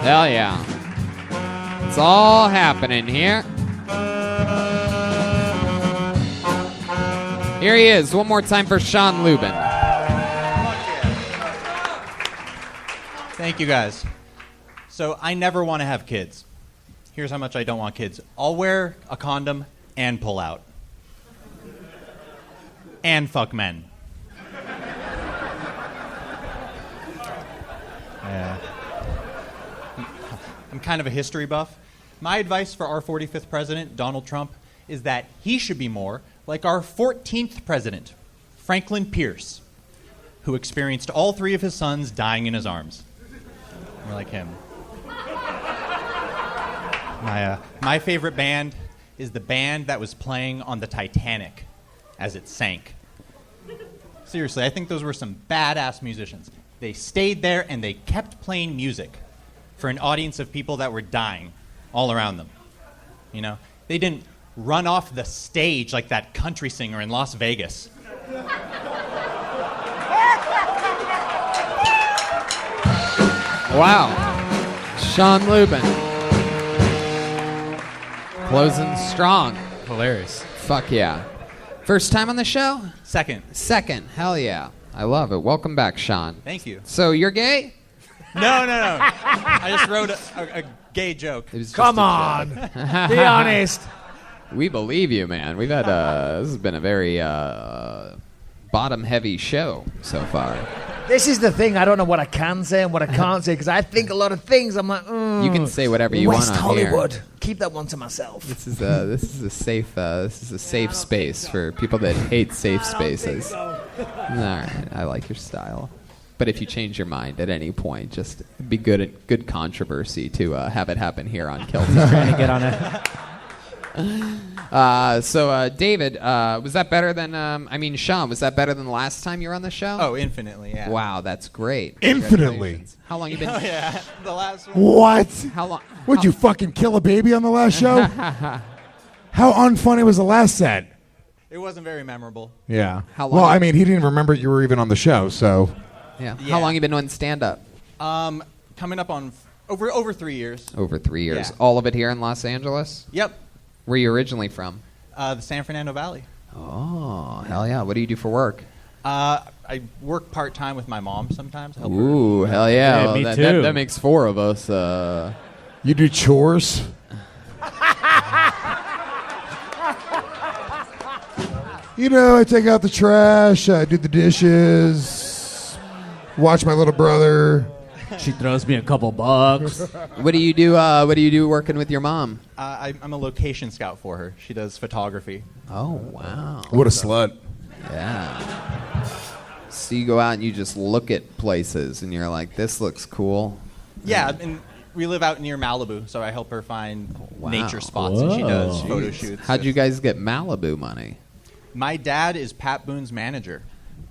Hell yeah. It's all happening here. Here he is. One more time for Sean Lubin. Thank you, guys. So I never want to have kids. Here's how much I don't want kids. I'll wear a condom and pull out. And fuck men. Yeah. I'm kind of a history buff. My advice for our 45th president, Donald Trump, is that he should be more like our 14th president, Franklin Pierce, who experienced all three of his sons dying in his arms. More like him. My favorite band is the band that was playing on the Titanic as it sank. Seriously, I think those were some badass musicians. They stayed there and they kept playing music for an audience of people that were dying all around them. You know, they didn't run off the stage like that country singer in Las Vegas. Wow. Sean Lubin. Closing strong. Hilarious. Fuck yeah. First time on the show? Second. Second. Hell yeah. I love it. Welcome back, Sean. Thank you. So you're gay? No. I just wrote a gay joke. It was just Come a on. joke. Be honest. We believe you, man. We've had this has been a very bottom-heavy show so far. This is the thing. I don't know what I can say and what I can't say because I think a lot of things. I'm like, You can say whatever you West want on Hollywood. here. Keep that one to myself. This is a safe space for people that hate safe spaces. All right, I like your style. But if you change your mind at any point, just be good controversy to have it happen here on Kilton. Trying to get on it. So David, was that better than? Sean, was that better than the last time you were on the show? Oh, infinitely, yeah. Wow, that's great. Infinitely. How long you been? Oh, yeah. The last one. What? How long? Would you fucking kill a baby on the last show? How unfunny was the last set? It wasn't very memorable. Yeah. How long Well, you- I mean, he didn't remember you were even on the show, so. Yeah. Yeah. How long you been doing stand-up? Coming up on over 3 years. Over 3 years. Yeah. All of it here in Los Angeles? Yep. Where are you originally from? The San Fernando Valley. Oh, hell yeah. What do you do for work? I work part-time with my mom sometimes. Help her. Ooh, hell yeah. Yeah, Well, me that, too. That makes 4 of us. You do chores? You know, I take out the trash, I do the dishes, watch my little brother. She throws me a couple bucks. What do you do? What do you do working with your mom? I'm a location scout for her. She does photography. Oh, wow. What a slut. Yeah. So you go out and you just look at places and you're like, this looks cool. Yeah, and we live out near Malibu, so I help her find Wow. nature spots, and she does photo Jeez. shoots. How'd you guys get Malibu money? My dad is Pat Boone's manager.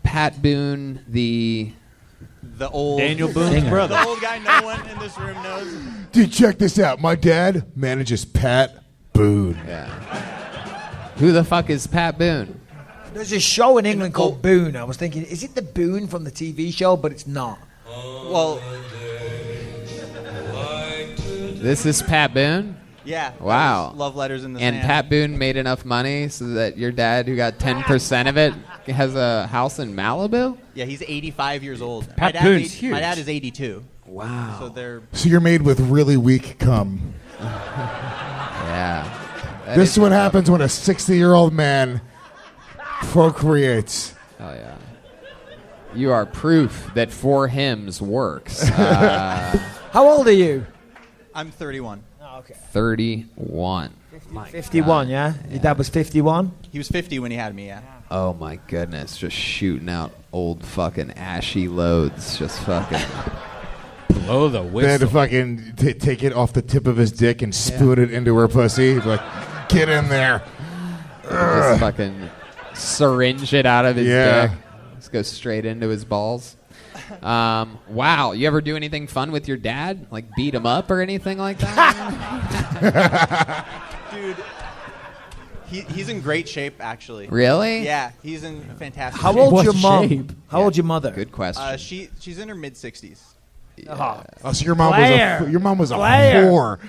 Pat Boone, the old Daniel Boone's brother. The old guy no one in this room knows. Dude, check this out. My dad manages Pat Boone. Yeah. Who the fuck is Pat Boone? There's a show in England called Boone. I was thinking, is it the Boone from the TV show? But it's not. Well, This is Pat Boone? yeah. Wow. Love letters in the And sand. Pat Boone made enough money so that your dad, who got 10% of it, has a house in Malibu? Yeah, he's 85 years old. Pat my Boone's huge. My dad is 82. Wow. So they're So you're made with really weak cum. Yeah. That This is what happens when a 60-year-old man procreates. Oh, yeah. You are proof that 4 hymns works. Uh, How old are you? I'm 31. Oh, okay. 31. 51, yeah? Your dad was 51? He was 50 when he had me, yeah. Oh, my goodness. Just shooting out old fucking ashy loads. Just fucking... Blow the They had to whistle. fucking take it off the tip of his dick and spoon it into her pussy. Like, get in there. Just fucking syringe it out of his Yeah. dick. Just go straight into his balls. Wow. You ever do anything fun with your dad? Like beat him up or anything like that? Dude, he's in great shape, actually. Really? Yeah, he's in fantastic How shape. old's What your mom? shape? How old's your mother? Good question. She's in her mid-60s. Oh, Oh, so your mom Player. was a Player. whore.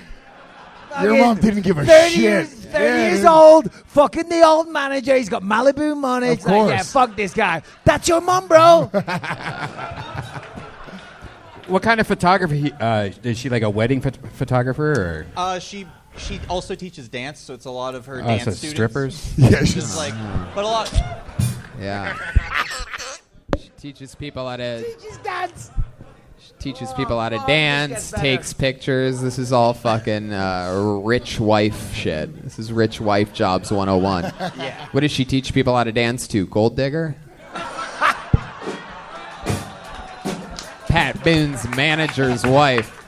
Your mom didn't give a 30 shit. Years, 30 Yeah, years dude. old, fucking the old manager. He's got Malibu money. Of It's like, yeah, course. fuck this guy. That's your mom, bro. What kind of photography? Is she like a wedding photographer or? She also teaches dance, so it's a lot of her Oh, dance so students. strippers? Yeah, Just she's like, but a lot. Yeah. She teaches people how to Just dance. teaches people how to Oh, dance, this gets better. takes pictures. This is all fucking rich wife shit. This is rich wife jobs 101. Yeah. What does she teach people how to dance to? Gold digger? Pat Boone's manager's wife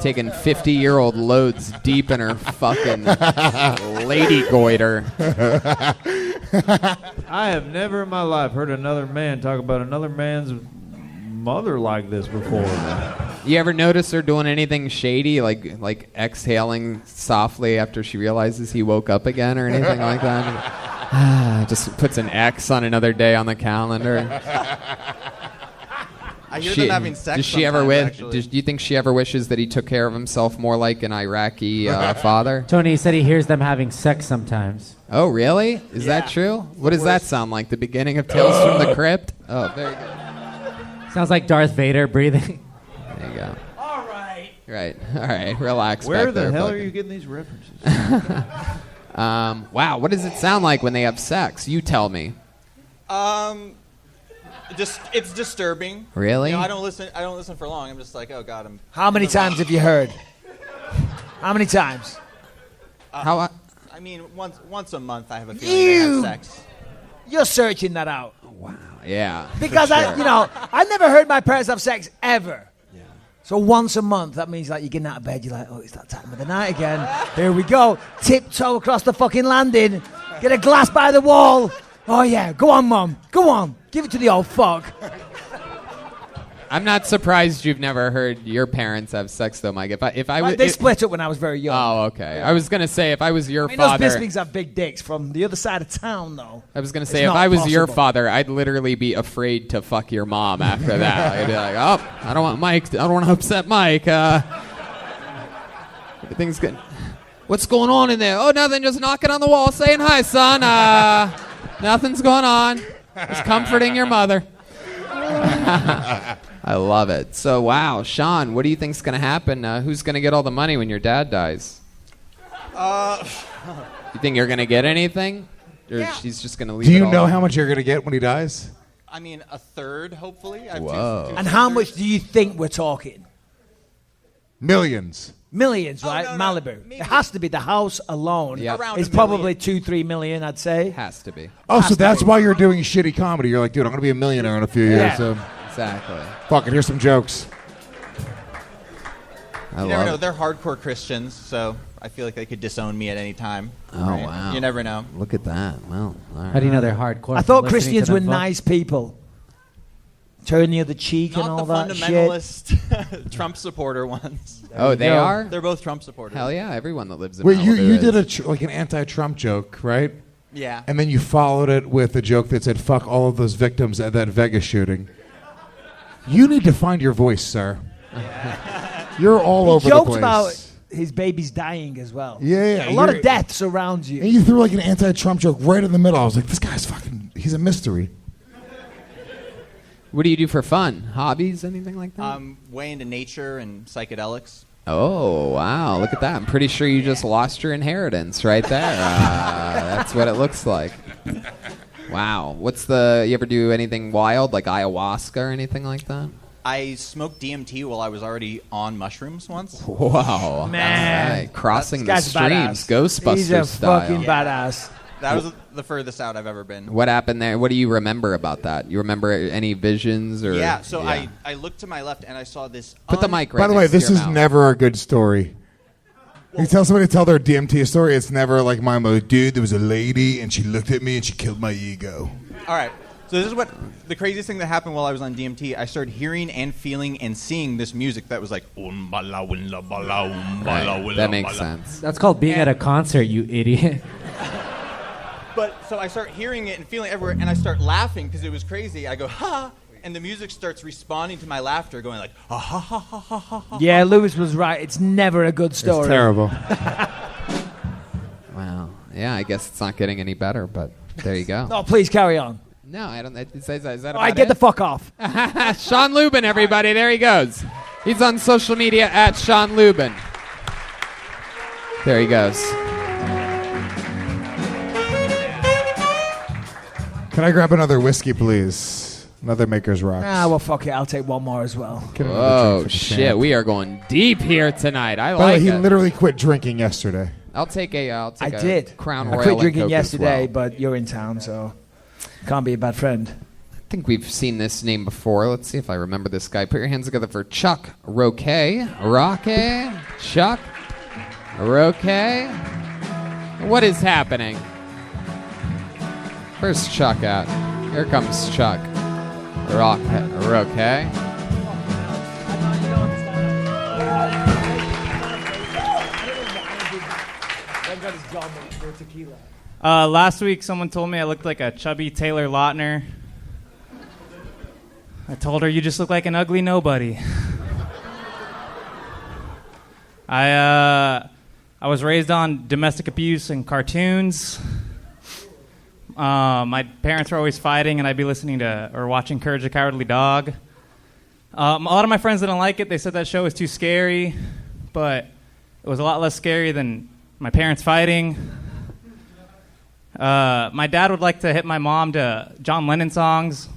taking 50-year-old loads deep in her fucking lady goiter. I have never in my life heard another man talk about another man's mother like this before. You ever notice her doing anything shady, like exhaling softly after she realizes he woke up again or anything like that? Just puts an X on another day on the calendar. I hear them having sex. Does she ever sometimes, wish? actually. Do you think she ever wishes that he took care of himself more like an Iraqi father? Tony said he hears them having sex sometimes. Oh, really? Is that true? What does that sound like? The beginning of Tales from the Crypt? Oh, very good. Sounds like Darth Vader breathing. There you go. All right. Right. All right. Relax. Where back the there, hell fucking- are you getting these references? Wow. What does it sound like when they have sex? You tell me. Just it's disturbing. Really? You know, I don't listen for long. I'm just like, oh god, I'm. How many times have you heard? How many times? How? I mean, once a month I have a feeling they have sex. You're searching that out. Wow. Yeah. Because I never heard my parents have sex ever. Yeah. So once a month, that means like you're getting out of bed, you're like, oh, it's that time of the night again. Here we go. Tiptoe across the fucking landing. Get a glass by the wall. Oh yeah, go on, mum. Go on. Give it to the old fuck. I'm not surprised you've never heard your parents have sex, though, Mike. They split up when I was very young. Oh, okay. I was gonna say if I was your Those father. Bispings have big dicks from the other side of town, though. I was gonna It's say if not I was your possible. father, I'd literally be afraid to fuck your mom after that. I'd be like, oh, I don't want Mike. I don't want to upset Mike. Everything's good. What's going on in there? Oh, nothing. Just knocking on the wall, saying hi, son. Nothing's going on. Just comforting your mother. I love it. So, wow, Sean, what do you think's going to happen? Who's going to get all the money when your dad dies? You think you're going to get anything? Or Yeah. she's just going to leave Do it you all know in? how much you're going to get when he dies? I mean, a third, hopefully. I have Whoa. And how much do you think we're talking? Millions. Millions, right? Malibu. It has to be the house alone. Yep. Around It's $1 probably 2-3 million, I'd say. Has to be. Oh, Has so to that's be. why you're doing shitty comedy. You're like, dude, I'm going to be a millionaire in a few years. Yeah. So Exactly. fuck it, here's some jokes. I You never love know. it. They're hardcore Christians, so I feel like they could disown me at any time. Oh, right? wow. You never know. Look at that. Well, all right. How do you know they're hardcore? I from thought listening to Christians were them vote? nice people. Turn the other cheek and Not all the that shit. fundamentalist Trump supporter ones. Oh, they go. are? They're both Trump supporters. Hell yeah, everyone that lives in Wait, Malibu you is. did like an anti-Trump joke, right? Yeah. And then you followed it with a joke that said, fuck all of those victims at that Vegas shooting. You need to find your voice, sir. You're all over He the joked place. about his baby's dying as well. Yeah, A lot you're- of deaths around you. And you threw like an anti-Trump joke right in the middle. I was like, this guy's he's a mystery. What do you do for fun? Hobbies? Anything like that? I'm way into nature and psychedelics. Oh, wow. Look at that. I'm pretty sure you just lost your inheritance right there. That's what it looks like. Wow. You ever do anything wild, like ayahuasca or anything like that? I smoked DMT while I was already on mushrooms once. Wow. Man. All right. Crossing the This guy's streams, badass. Ghostbusters He's a style. fucking badass. That was the furthest out I've ever been. What happened there? What do you remember about that? You remember any visions? Or Yeah, so I looked to my left and I saw this. Put the mic right By the way, next to this your is mouth. never a good story. You tell somebody to tell their DMT story, it's never like my mother. Dude, there was a lady and she looked at me and she killed my ego. All right. So this is what the craziest thing that happened while I was on DMT. I started hearing and feeling and seeing this music that was like That makes sense. That's called being at a concert, you idiot. But so I start hearing it and feeling it everywhere, and I start laughing because it was crazy. I go ha, and the music starts responding to my laughter, going like ha ha ha ha ha ha. Yeah, Lewis was right. It's never a good story. It's terrible. Wow. Yeah, I guess it's not getting any better, but there you go. No, please carry on. No, I don't. Is that All about right, get it? the fuck off. Sean Lubin, everybody. There he goes. He's on social media at Sean Lubin. There he goes. Can I grab another whiskey, please? Another Maker's Rocks. Ah, well, fuck it. I'll take one more as well. Get another Oh, drink for the shit. champ. We are going deep here tonight. I By the way, like he it. literally quit drinking yesterday. I'll take a I did. Crown I Royal quit and drinking Coke as yesterday, well. but you're in town, so can't be a bad friend. I think we've seen this name before. Let's see if I remember this guy. Put your hands together for Chuck Roque. Chuck Roque. What is happening? Where's Chuck at? Here comes Chuck Roque. Last week, someone told me I looked like a chubby Taylor Lautner. I told her, you just look like an ugly nobody. I was raised on domestic abuse and cartoons. My parents were always fighting, and I'd be listening to or watching Courage the Cowardly Dog. A lot of my friends didn't like it. They said that show was too scary, but it was a lot less scary than my parents fighting. My dad would like to hit my mom to John Lennon songs.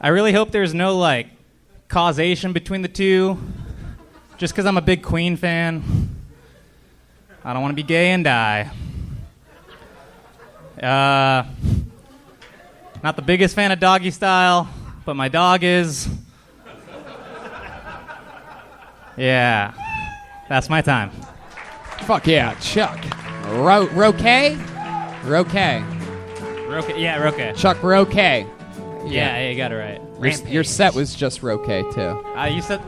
I really hope there's no, causation between the two, just because I'm a big Queen fan. I don't want to be gay and die. Not the biggest fan of Doggy Style, but my dog is. Yeah, that's my time. Fuck yeah, Chuck. Roque? Roque. Yeah, Roque. Chuck Roque. Yeah, you got it right. Your set was just Roquet, too. You said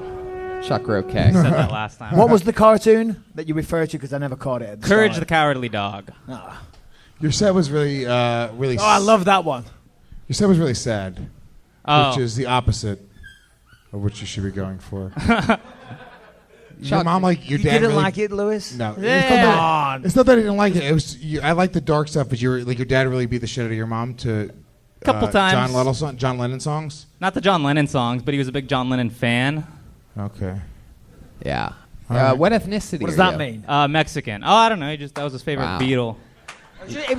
Chuck Roquet. said that last time. What was the cartoon that you referred to? Because I never caught it. At the Courage start. the Cowardly Dog. Your set was really, really. Oh, I love that one. Your set was really sad, Oh. which is the opposite of what you should be going for. Your Chuck, mom, like your You dad, didn't really, like it, Lewis? No, Yeah. it's not that I didn't like it. It was I like the dark stuff, but your dad really beat the shit out of your mom to Couple times. John Lennon songs. Not the John Lennon songs, but he was a big John Lennon fan. Okay. Yeah. All right. What ethnicity What does are that you? mean? Mexican. Oh, I don't know. That was his favorite Wow. Beatle.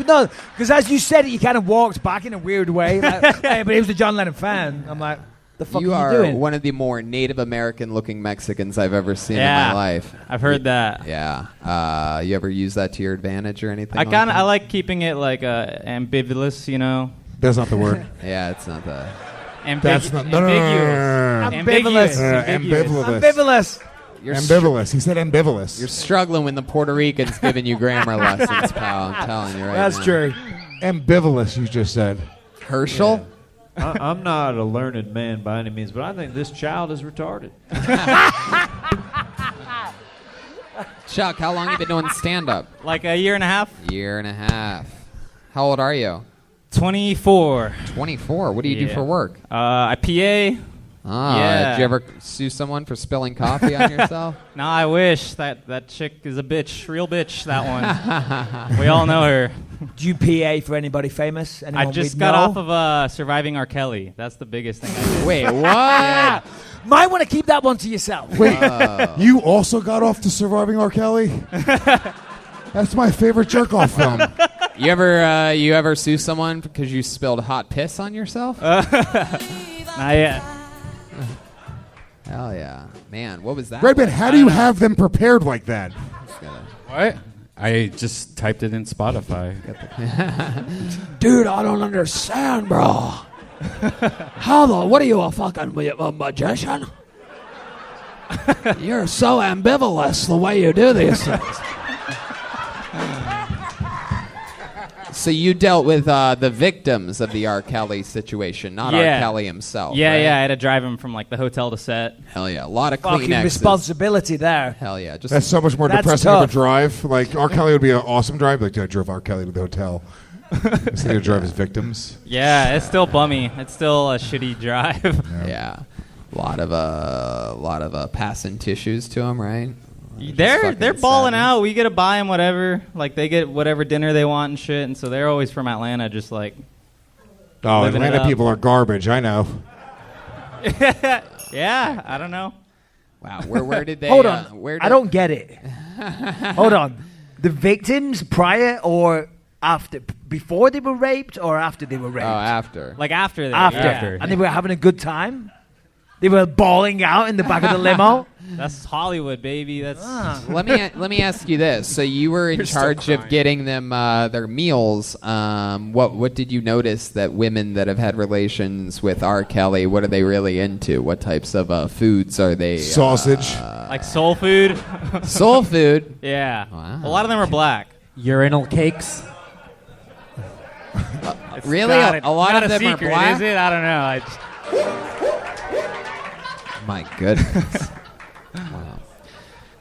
No, because as you said it, you kind of walked back in a weird way. Like, hey, but he was a John Lennon fan. I'm like, the fuck You are are you doing? one of the more Native American-looking Mexicans I've ever seen Yeah, in my life. I've heard that. Yeah. You ever use that to your advantage or anything? I like keeping it like ambiguous, you know. That's not the word. Yeah, it's not the. That's not. No. Ambivalous. Ambivalous. Ambivalous. He said ambivalous. You're struggling when the Puerto Rican's giving you grammar lessons, pal. I'm telling you right That's now. true. Ambivalous, you just said. Herschel? I'm not a learned man by any means, but I think this child is retarded. Chuck, how long you been doing stand-up? Like a year and a half. Year and a half. How old are you? 24. 24. What do you do for work? I PA. Yeah. Did you ever sue someone for spilling coffee on yourself? No, I wish. That chick is a bitch. Real bitch, that one. We all know her. Do you PA for anybody famous? Anyone I just we'd got know? off of Surviving R. Kelly. That's the biggest thing I did. Wait, what? Yeah. Might want to keep that one to yourself. Wait, you also got off to Surviving R. Kelly? That's my favorite jerk-off film. You ever sue someone because you spilled hot piss on yourself? Not yet. Hell yeah. Man, what was that? Redban, how do you have them prepared like that? What? I just typed it in Spotify. Dude, I don't understand, bro. What are you, a fucking a magician? You're so ambivalent the way you do these things. So you dealt with the victims of the R. Kelly situation, not R. Kelly himself. Yeah, right? yeah. I had to drive him from like the hotel to set. Hell yeah, a lot of Fucking Kleenexes. responsibility there. Hell yeah, just That's so much more That's depressing of a tough. drive. Like, R. Kelly would be an awesome drive. Like, dude, I drove R. Kelly to the hotel. Instead of drive his victims. Yeah, it's still bummy. It's still a shitty drive. Yeah, a lot of passing tissues to him, right? They're balling out. We get to buy them whatever. Like they get whatever dinner they want and shit. And so they're always from Atlanta, just like. Oh, living it Atlanta up. people are garbage. I know. Yeah, I don't know. Wow, where did they? Hold on. Where I don't get it. Hold on. The victims prior or after? Before they were raped or after they were raped? Oh, after. Like after. After. And they were having a good time? They were bawling out in the back of the limo? That's Hollywood, baby. That's. Let me ask you this. So you were in charge of getting them their meals. What did you notice that women that have had relations with R. Kelly, what are they really into? What types of foods are they? Sausage. Like soul food. Soul food. Yeah. Wow. A lot of them are black. Urinal cakes. Really? Not A lot not of a them are secret, black? is it? I don't know. I just, My goodness. Wow.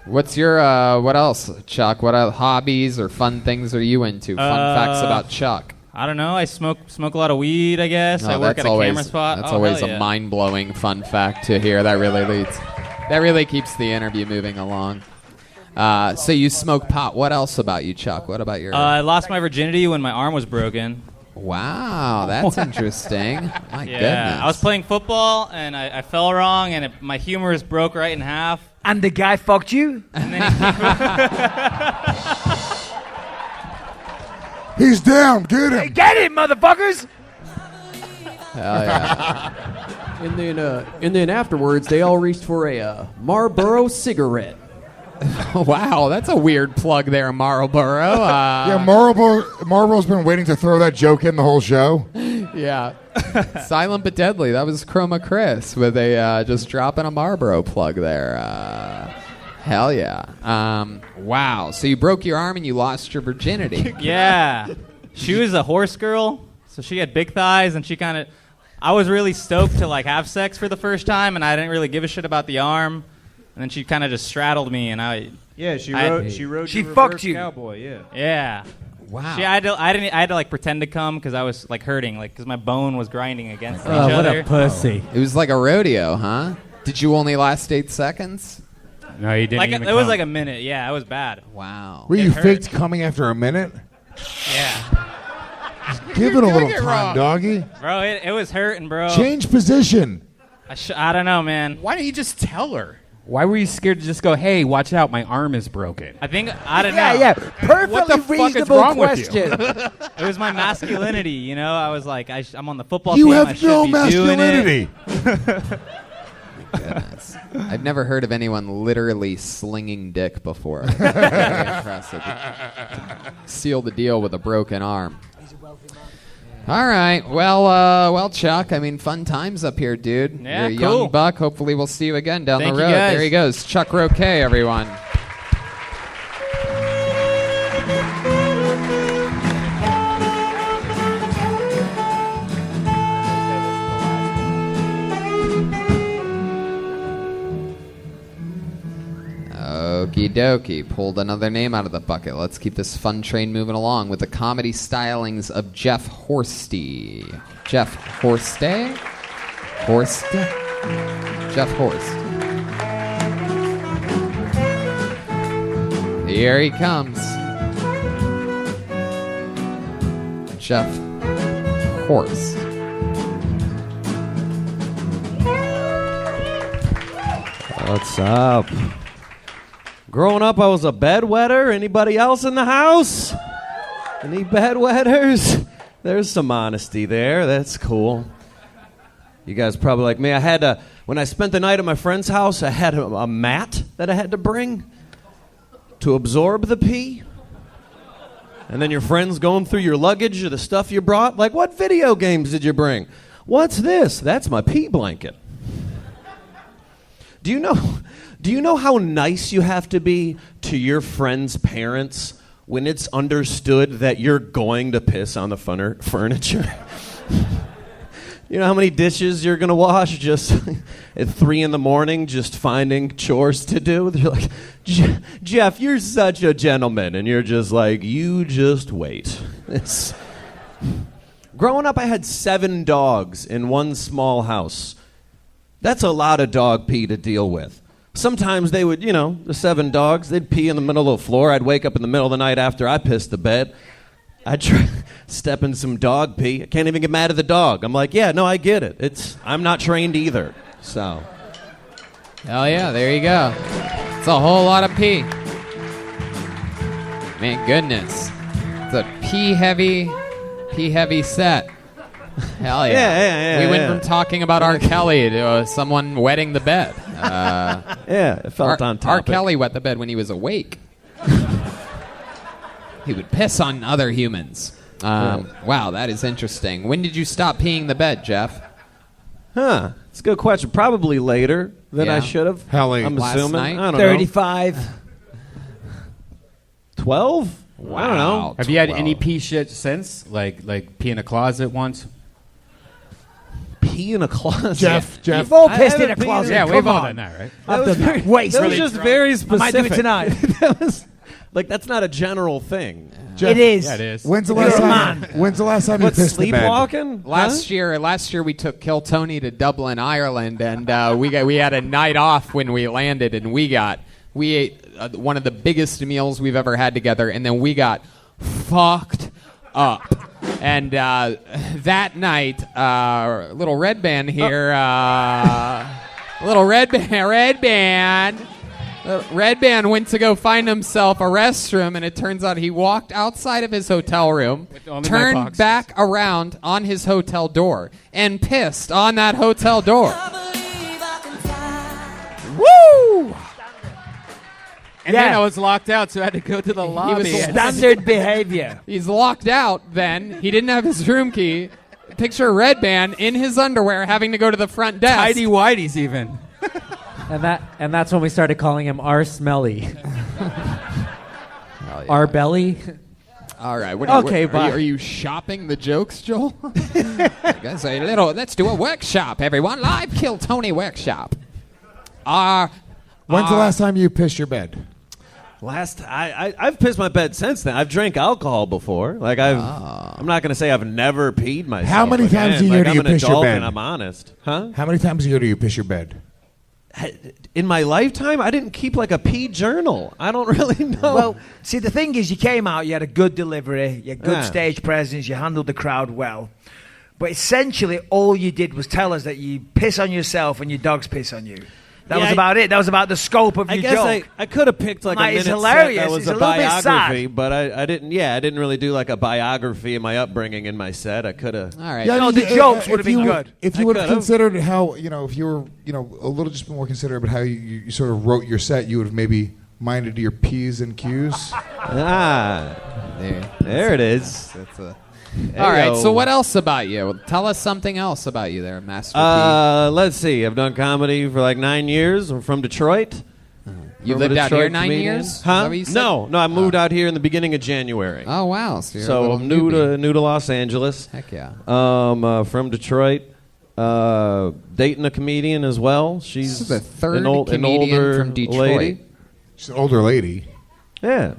What's your what else, Chuck? What hobbies or fun things are you into? Fun facts about Chuck. I don't know. I smoke a lot of weed, I guess. No, I work that's at a always, camera spot. That's Oh, always hell a yeah. mind-blowing fun fact to hear. That really keeps the interview moving along. So you smoke pot. What else about you, Chuck? What about your... I lost my virginity when my arm was broken. Wow, that's interesting. My Yeah, goodness. I was playing football and I fell wrong and my humerus broke right in half. And the guy fucked you? And then he He's down. Get him. Get him, motherfuckers! Hell yeah. And then afterwards, they all reached for a Marlboro cigarette. Wow, that's a weird plug there, Marlboro. Yeah, Marlboro's been waiting to throw that joke in the whole show. Yeah. Silent but deadly. That was Chroma Chris with a just dropping a Marlboro plug there. Hell yeah. Wow. So you broke your arm and you lost your virginity. Yeah. She was a horse girl, so she had big thighs and she kind of I was really stoked to like have sex for the first time, and I didn't really give a shit about the arm. And then she kind of just straddled me, and she rode She you fucked reverse you. cowboy. Yeah. Yeah. Wow. I had to like pretend to come because I was like hurting, like because my bone was grinding against each Oh, what other. a pussy. It was like a rodeo, huh? Did you only last 8 seconds? No, you didn't Like even it was come. like a minute. Yeah, it was bad. Wow. Were It you hurt. faked coming after a minute? Yeah. Give it a little time, doggy. Bro, it was hurting, bro. Change position. I don't know, man. Why don't you just tell her? Why were you scared to just go, hey, watch out, my arm is broken? I think I don't know. Yeah, perfectly What the fuck is reasonable wrong with you? question. It was my masculinity, you know. I was like, I'm on the football You team. I have should no be doing it. masculinity. Goodness. I've never heard of anyone literally slinging dick before. Very impressive. Seal the deal with a broken arm. All right. Well, Chuck, I mean, fun times up here, dude. Yeah, You're a cool. young buck. Hopefully we'll see you again down Thank the you, road. guys. There he goes. Chuck Roquet, everyone. Okie dokie. Pulled another name out of the bucket. Let's keep this fun train moving along with the comedy stylings of Jeff Horsty. Jeff Horste? Horst? Jeff Horst. Here he comes. Jeff Horst. What's up? Growing up, I was a bedwetter. Anybody else in the house? Any bedwetters? There's some honesty there. That's cool. You guys probably like me. When I spent the night at my friend's house, I had a mat that I had to bring to absorb the pee. And then your friend's going through your luggage or the stuff you brought. Like, what video games did you bring? What's this? That's my pee blanket. Do you know how nice you have to be to your friend's parents when it's understood that you're going to piss on the furniture? You know how many dishes you're going to wash just at 3 a.m, just finding chores to do? They're like, Jeff, you're such a gentleman. And you're just like, you just wait. Growing up, I had 7 dogs in one small house. That's a lot of dog pee to deal with. Sometimes they would, the 7 dogs, they'd pee in the middle of the floor. I'd wake up in the middle of the night after I pissed the bed. I'd try step in some dog pee. I can't even get mad at the dog. I'm like, yeah, no, I get it. I'm not trained either. So. Hell yeah, there you go. It's a whole lot of pee. Man, goodness. It's a pee-heavy set. Hell yeah. We went from talking about R. Kelly to someone wetting the bed. Yeah, it felt on topic. R. Kelly wet the bed when he was awake. He would piss on other humans. Wow, that is interesting. When did you stop peeing the bed, Jeff? It's a good question. Probably later than I should have. I'm last assuming. night? I don't 35. know. 12? Wow. I don't know. Have you had any pee shit since? Like pee in a closet once? Pee in a closet? Jeff. You've all pissed in a closet. Yeah, we've all Come done on. that, right? That was That was just very specific. I might do it tonight. That was, that's not a general thing. Jeff, It is. Yeah, it is. When's the You're last a time? man. When's the last time you What, pissed the bed? sleepwalking? Last year we took Kill Tony to Dublin, Ireland, and we had a night off when we landed, and we ate one of the biggest meals we've ever had together, and then we got fucked up. And that night, little Redban here, little Redban went to go find himself a restroom, and it turns out he walked outside of his hotel room, only my turned boxers. back around on his hotel door, and pissed on that hotel door. Woo! And then I was locked out, so I had to go to the lobby. Standard behavior. He's locked out then. He didn't have his room key. Picture Redban in his underwear having to go to the front desk. Tidy whities even. And that's when we started calling him R. Smelly. R. Belly. All right. Okay, bye. Are you shopping the jokes, Joel? Let's do a workshop, everyone. Live Kill Tony workshop. When's the last time you pissed your bed? I've pissed my bed since then. I've drank alcohol before. Like I'm not gonna say I've never peed myself. How many times a year do you piss your bed? And I'm honest, huh? How many times a year do you piss your bed? In my lifetime, I didn't keep like a pee journal. I don't really know. Well, see, the thing is, you came out, you had a good delivery, you had good stage presence, you handled the crowd well. But essentially, all you did was tell us that you piss on yourself and your dogs piss on you. That was about it. That was about the scope of your joke. I could have picked like a minute it's hilarious. set that was it's a a little biography, bit sad. but I didn't. Yeah, I didn't really do like a biography of my upbringing in my set. I could have. All right. Yeah, no, the jokes would have been good. If you would have considered how, if you were, a little just more considerate about how you sort of wrote your set, you would have maybe minded your P's and Q's. There it is. That's a. All right, so what else about you? Tell us something else about you there, Master P. Let's see. I've done comedy for like 9 years. I'm from Detroit. You've lived out here 9 years? Huh? No, I moved out here in the beginning of January. Oh, wow. So you're a So little I'm new newbie. to Los Angeles. Heck yeah. From Detroit. Dating a comedian as well. She's This is the third an comedian older from Detroit. lady. She's an older lady. Yeah.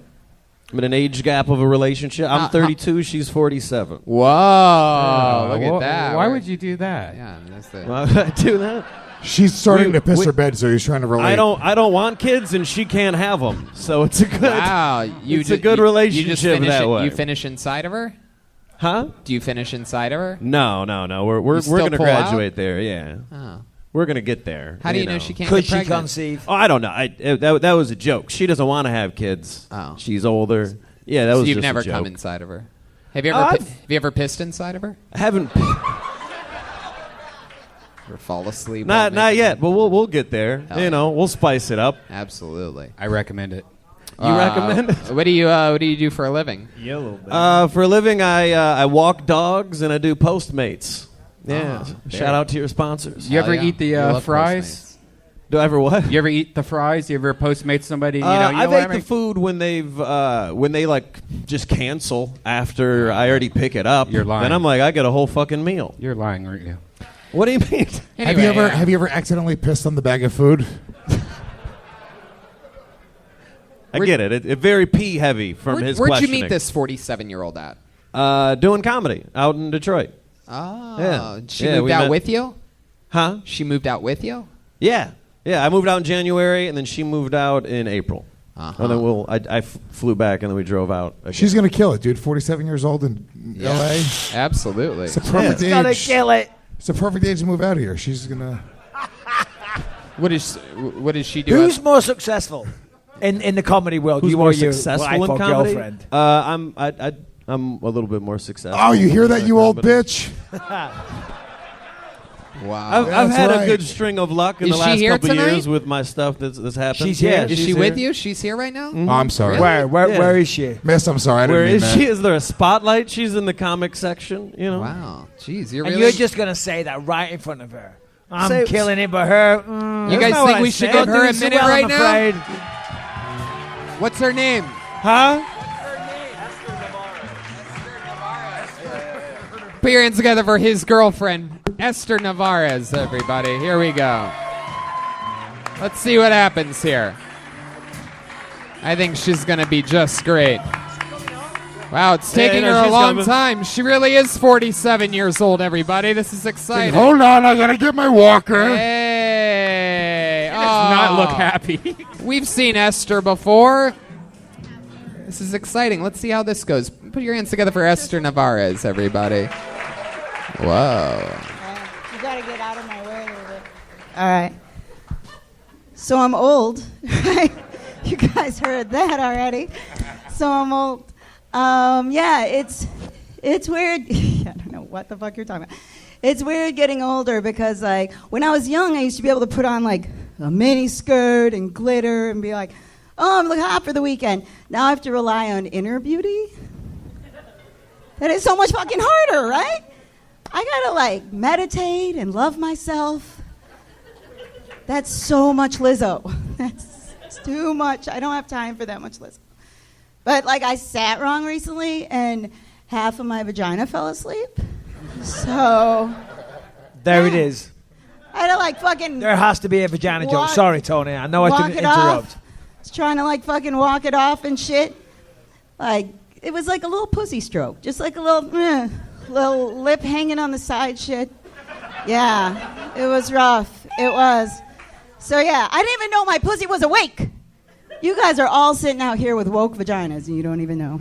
I'm in an age gap of a relationship. I'm 32. She's 47. Whoa! Look at that. Why would you do that? Yeah, that's the. Why would I do that? She's starting to piss her bed, so he's trying to relate. I don't want kids, and she can't have them. So it's a good. Wow, it's a good relationship you just finish that way. You finish inside of her? Huh? Do you finish inside of her? No. We're still gonna pull graduate out? there. Yeah. Oh. We're gonna get there. How do you know she can't Could get she pregnant? conceive? Oh, I don't know. That was a joke. She doesn't want to have kids. Oh. She's older. Yeah, that So was you've just never a joke. come inside of her. Have you ever pissed inside of her? I haven't. Or fall asleep? Not yet, but we'll get there. Hell We'll spice it up. Absolutely. I recommend it. You recommend it? What do you do for a living? Yellow. Baby. For a living, I walk dogs and I do Postmates. Yeah. Shout out to your sponsors. You ever yeah. eat We the love fries? Do I ever what? You ever eat the fries? You ever Postmate somebody? I've ate the food when they like just cancel after I already pick it up. You're lying. Then I'm like, I get a whole fucking meal. You're lying, aren't you? What do you mean? Anyway, Have you ever accidentally pissed on the bag of food? I get it. It's very pee heavy from his Where'd you questioning. meet this 47-year-old at? Doing comedy out in Detroit. Oh. Yeah. She Yeah, moved we out met- with you? Huh? She moved out with you? Yeah. I moved out in January, and then she moved out in April. Uh-huh. And then I flew back, and then we drove out. Again. She's gonna kill it, dude. 47 years old in L.A. Absolutely. It's a perfect age. Gotta kill it. It's a perfect age to move out of here. She's gonna. What does she do? Who's more successful in the comedy world? Who's you more or your successful wife in or comedy? girlfriend? I'm a little bit more successful. Oh, you hear that, in you old comedy. bitch? Wow. I've That's had right. a good string of luck in Is the she last here couple tonight? years with my stuff that's happened. She's here? Is she here. with you? She's here right now? Oh, I'm sorry. Really? Where is she? Miss, I'm sorry. I didn't Where mean is that. she? Is there a spotlight? She's in the comic section. Wow. Jeez, you're And really... you're just gonna say that right in front of her. I'm Say- killing it, but her. You that's guys not what think I we should said. go through a Doing so minute well, right I'm now? afraid. What's her name? Huh? Put your hands together for his girlfriend, Esther Navarez, everybody. Here we go. Let's see what happens here. I think she's going to be just great. Wow, it's taking her a she's long coming. time. She really is 47 years old, everybody. This is exciting. Hold on, I gotta get my walker. Hey. Does not look happy. We've seen Esther before. This is exciting. Let's see how this goes. Put your hands together for Esther Navarez, everybody. Whoa. You gotta get out of my way a little bit. All right. So I'm old, right? You guys heard that already. So I'm old. Yeah, it's weird. I don't know what the fuck you're talking about. It's weird getting older because, like, when I was young, I used to be able to put on, like, a mini skirt and glitter and be like, oh, I'm looking hot for the weekend. Now I have to rely on inner beauty. That is so much fucking harder, right? I gotta, like, meditate and love myself. That's so much Lizzo. That's too much. I don't have time for that much Lizzo. But like I sat wrong recently, and half of my vagina fell asleep. So There it is. I had to like fucking. There has to be a vagina joke. Walk- Sorry, Tony. I know I walk didn't it interrupt. off. I was trying to like fucking walk it off and shit. Like it was like a little pussy stroke, just like a little lip hanging on the side shit. Yeah, it was rough. It was. So yeah, I didn't even know my pussy was awake. You guys are all sitting out here with woke vaginas, and you don't even know.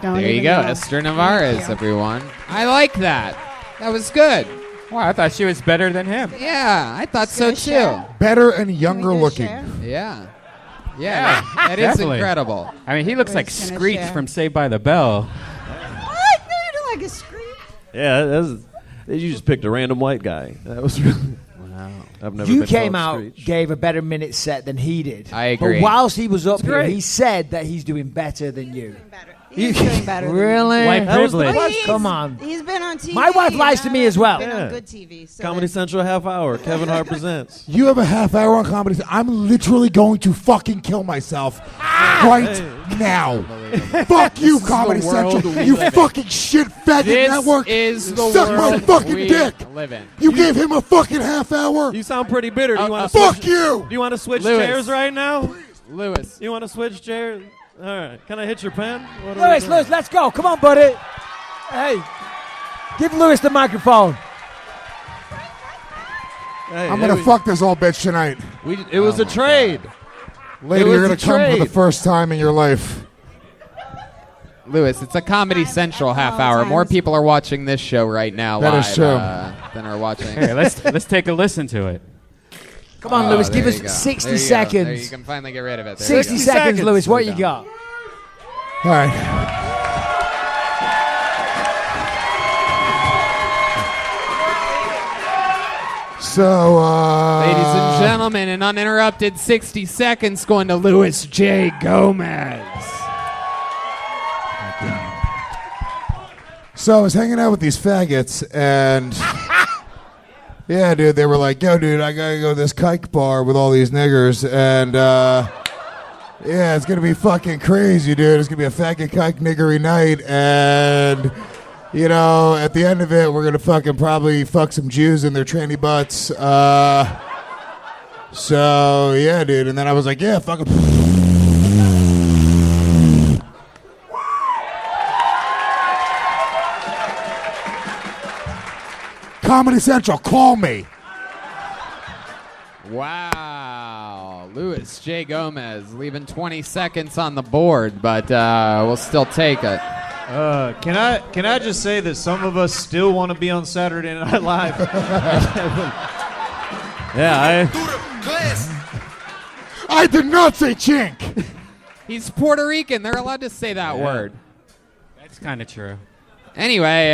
Don't There you even go, know. Esther Navarez, everyone. I like that. That was good. Wow, I thought she was better than him. Yeah, I thought so too. Better and younger looking. Yeah. Yeah, that is definitely. incredible. I mean, he looks like just gonna Screech share. from Saved by the Bell. What? No, you don't like a scream. Yeah, you just picked a random white guy. That was really. Wow. I've never You been came called out, Screech. gave a better minute set than he did. I agree. But whilst he was up It's here, great. he said that he's doing better than you. He's doing better than Really? me. White That was the privilege. buzz? He's- Come on. He's been on TV. My wife lies to me as well. Been Yeah. on good TV. So Comedy Central half hour. Kevin Hart presents. You have a half hour on comedy. I'm literally going to fucking kill myself right now. Fuck you, Comedy the world Central. we You live in. fucking shit faggot This network. is the Suck my world fucking we dick. live in. You gave him a fucking half hour. You sound pretty bitter. Do you want to fuck switch? you. Do you want to switch Lewis. chairs right now? Lewis. You want to switch chairs? All right. Can I hit your pen? What are we Lewis, doing? Lewis, let's go. Come on, buddy. Hey, give Lewis the microphone. Hey, I'm gonna fuck this old bitch tonight. It was a trade. Lady, It you're was gonna a come for the trade. first time in your life. Lewis, it's a Comedy Central half hour. More people are watching this show right now That live is true. Than are watching. Here, let's take a listen to it. Come on, Lewis, give there us you go. 60 There you go. seconds. There, you can finally get rid of it. There you 60 go. seconds, Lewis. What you got? All right. So, Ladies and gentlemen, an uninterrupted 60 seconds going to Louis J. Gomez. So I was hanging out with these faggots, and yeah, dude, they were like, "Yo, dude, I gotta go to this kike bar with all these niggers," and yeah, it's gonna be fucking crazy, dude. It's gonna be a faggot kike niggery night, and you know, at the end of it, we're gonna fucking probably fuck some Jews in their tranny butts. So yeah, dude, and then I was like, "Yeah, fucking." Comedy Central, call me. Wow. Louis J. Gomez leaving 20 seconds on the board, but we'll still take it. Can I just say that some of us still want to be on Saturday Night Live? Yeah, I did not say chink. He's Puerto Rican. They're allowed to say that word. That's kind of true. Anyway,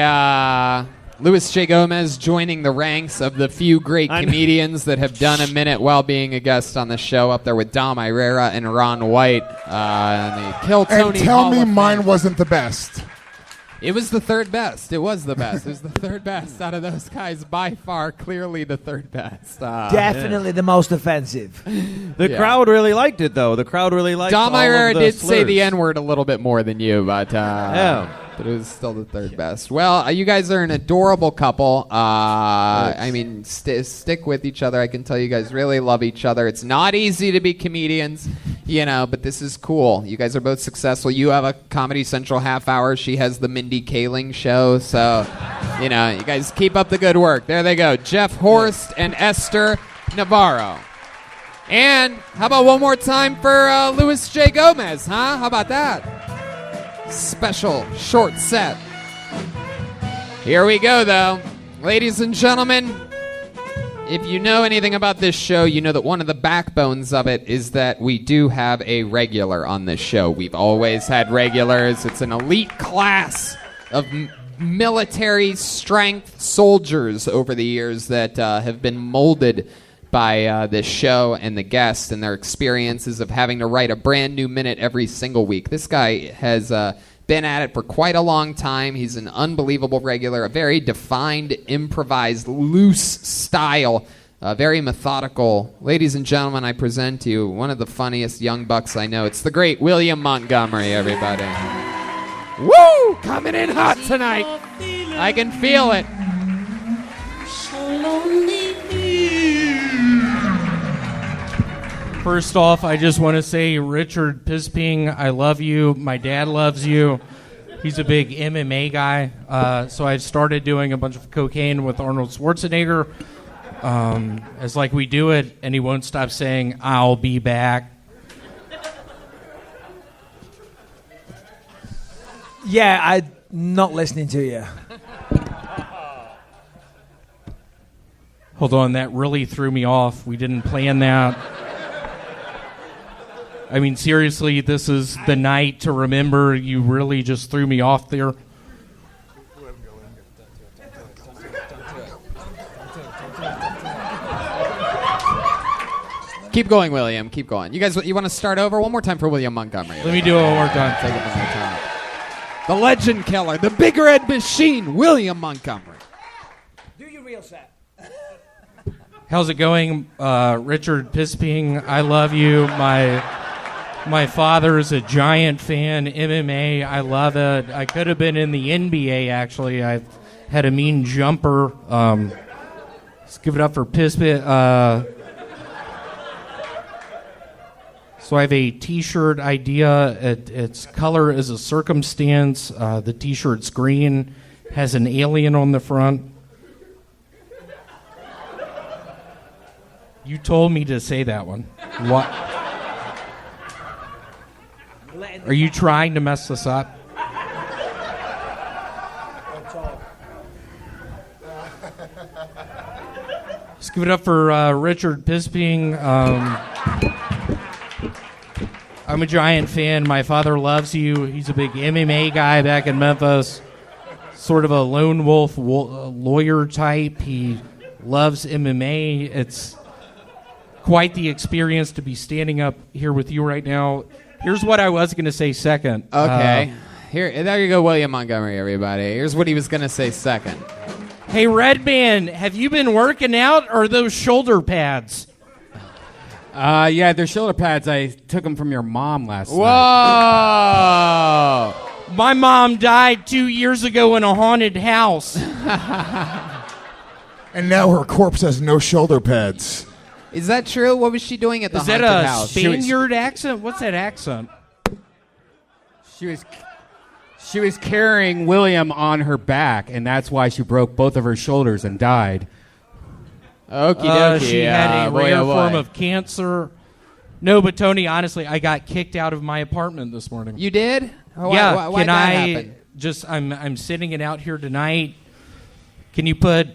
Louis J. Gomez joining the ranks of the few great comedians that have done a minute while being a guest on the show, up there with Dom Irrera and Ron White. And the Kill Tony And tell Hall me of mine Fame. wasn't the best. It was the third best. It was the best. It was the third best out of those guys, by far, clearly the third best. Definitely the most offensive. The crowd really liked it, though. The crowd really liked Dom all Irrera of the did say slurs. the N-word a little bit more than you, but but it was still the third best. Well, you guys are an adorable couple. I mean, stick with each other. I can tell you guys really love each other. It's not easy to be comedians, you know, but this is cool. You guys are both successful. You have a Comedy Central half hour. She has the Mindy Kaling show. So, you know, you guys keep up the good work. There they go. Jeff Horst and Esther Navarro. And how about one more time for Louis J. Gomez, huh? How about that? Special short set. Here we go, though. Ladies and gentlemen, if you know anything about this show, you know that one of the backbones of it is that we do have a regular on this show. We've always had regulars. It's an elite class of military strength soldiers over the years that have been molded by this show and the guests and their experiences of having to write a brand new minute every single week. This guy has been at it for quite a long time. He's an unbelievable regular, a very defined, improvised, loose style very methodical. Ladies and gentlemen, I present to you one of the funniest young bucks I know. It's the great William Montgomery, everybody. Woo! Coming in hot tonight. I can feel it. First off, I just want to say, Richard Bisping, I love you. My dad loves you. He's a big MMA guy. So I started doing a bunch of cocaine with Arnold Schwarzenegger. It's like we do it, and he won't stop saying, "I'll be back." Yeah, I'm not listening to you. Hold on, that really threw me off. We didn't plan that. I mean, seriously, this is the night to remember. You really just threw me off there. Keep going, William. Keep going. You guys, you want to start over? One more time for William Montgomery. Let me do it one more time. Take it one more time. The legend killer, the big red machine, William Montgomery. Do your real set. How's it going, Richard Bisping? I love you. My father is a giant fan. MMA, I love it. I could have been in the NBA, actually. I've had a mean jumper. Let's give it up for Bisping. So I have a T-shirt idea. Its color is a circumstance. The T-shirt's green, has an alien on the front. You told me to say that one. What? Are you trying to mess this up? Let's give it up for Richard Bisping. I'm a giant fan. My father loves you. He's a big MMA guy back in Memphis. Sort of a lone wolf lawyer type. He loves MMA. It's quite the experience to be standing up here with you right now. Here's what I was going to say second. Okay. There you go, William Montgomery, everybody. Here's what he was going to say second. Hey, Redban, have you been working out, or are those shoulder pads? Yeah, they're shoulder pads. I took them from your mom last night. Whoa! My mom died 2 years ago in a haunted house. And now her corpse has no shoulder pads. Is that true? What was she doing at the haunted house? Is that a Spaniard accent? What's that accent? She was carrying William on her back, and that's why she broke both of her shoulders and died. Okie dokie. She had a rare form of cancer. No, but Tony, honestly, I got kicked out of my apartment this morning. You did? Why Can that I happen? I'm sitting it out here tonight. Can you put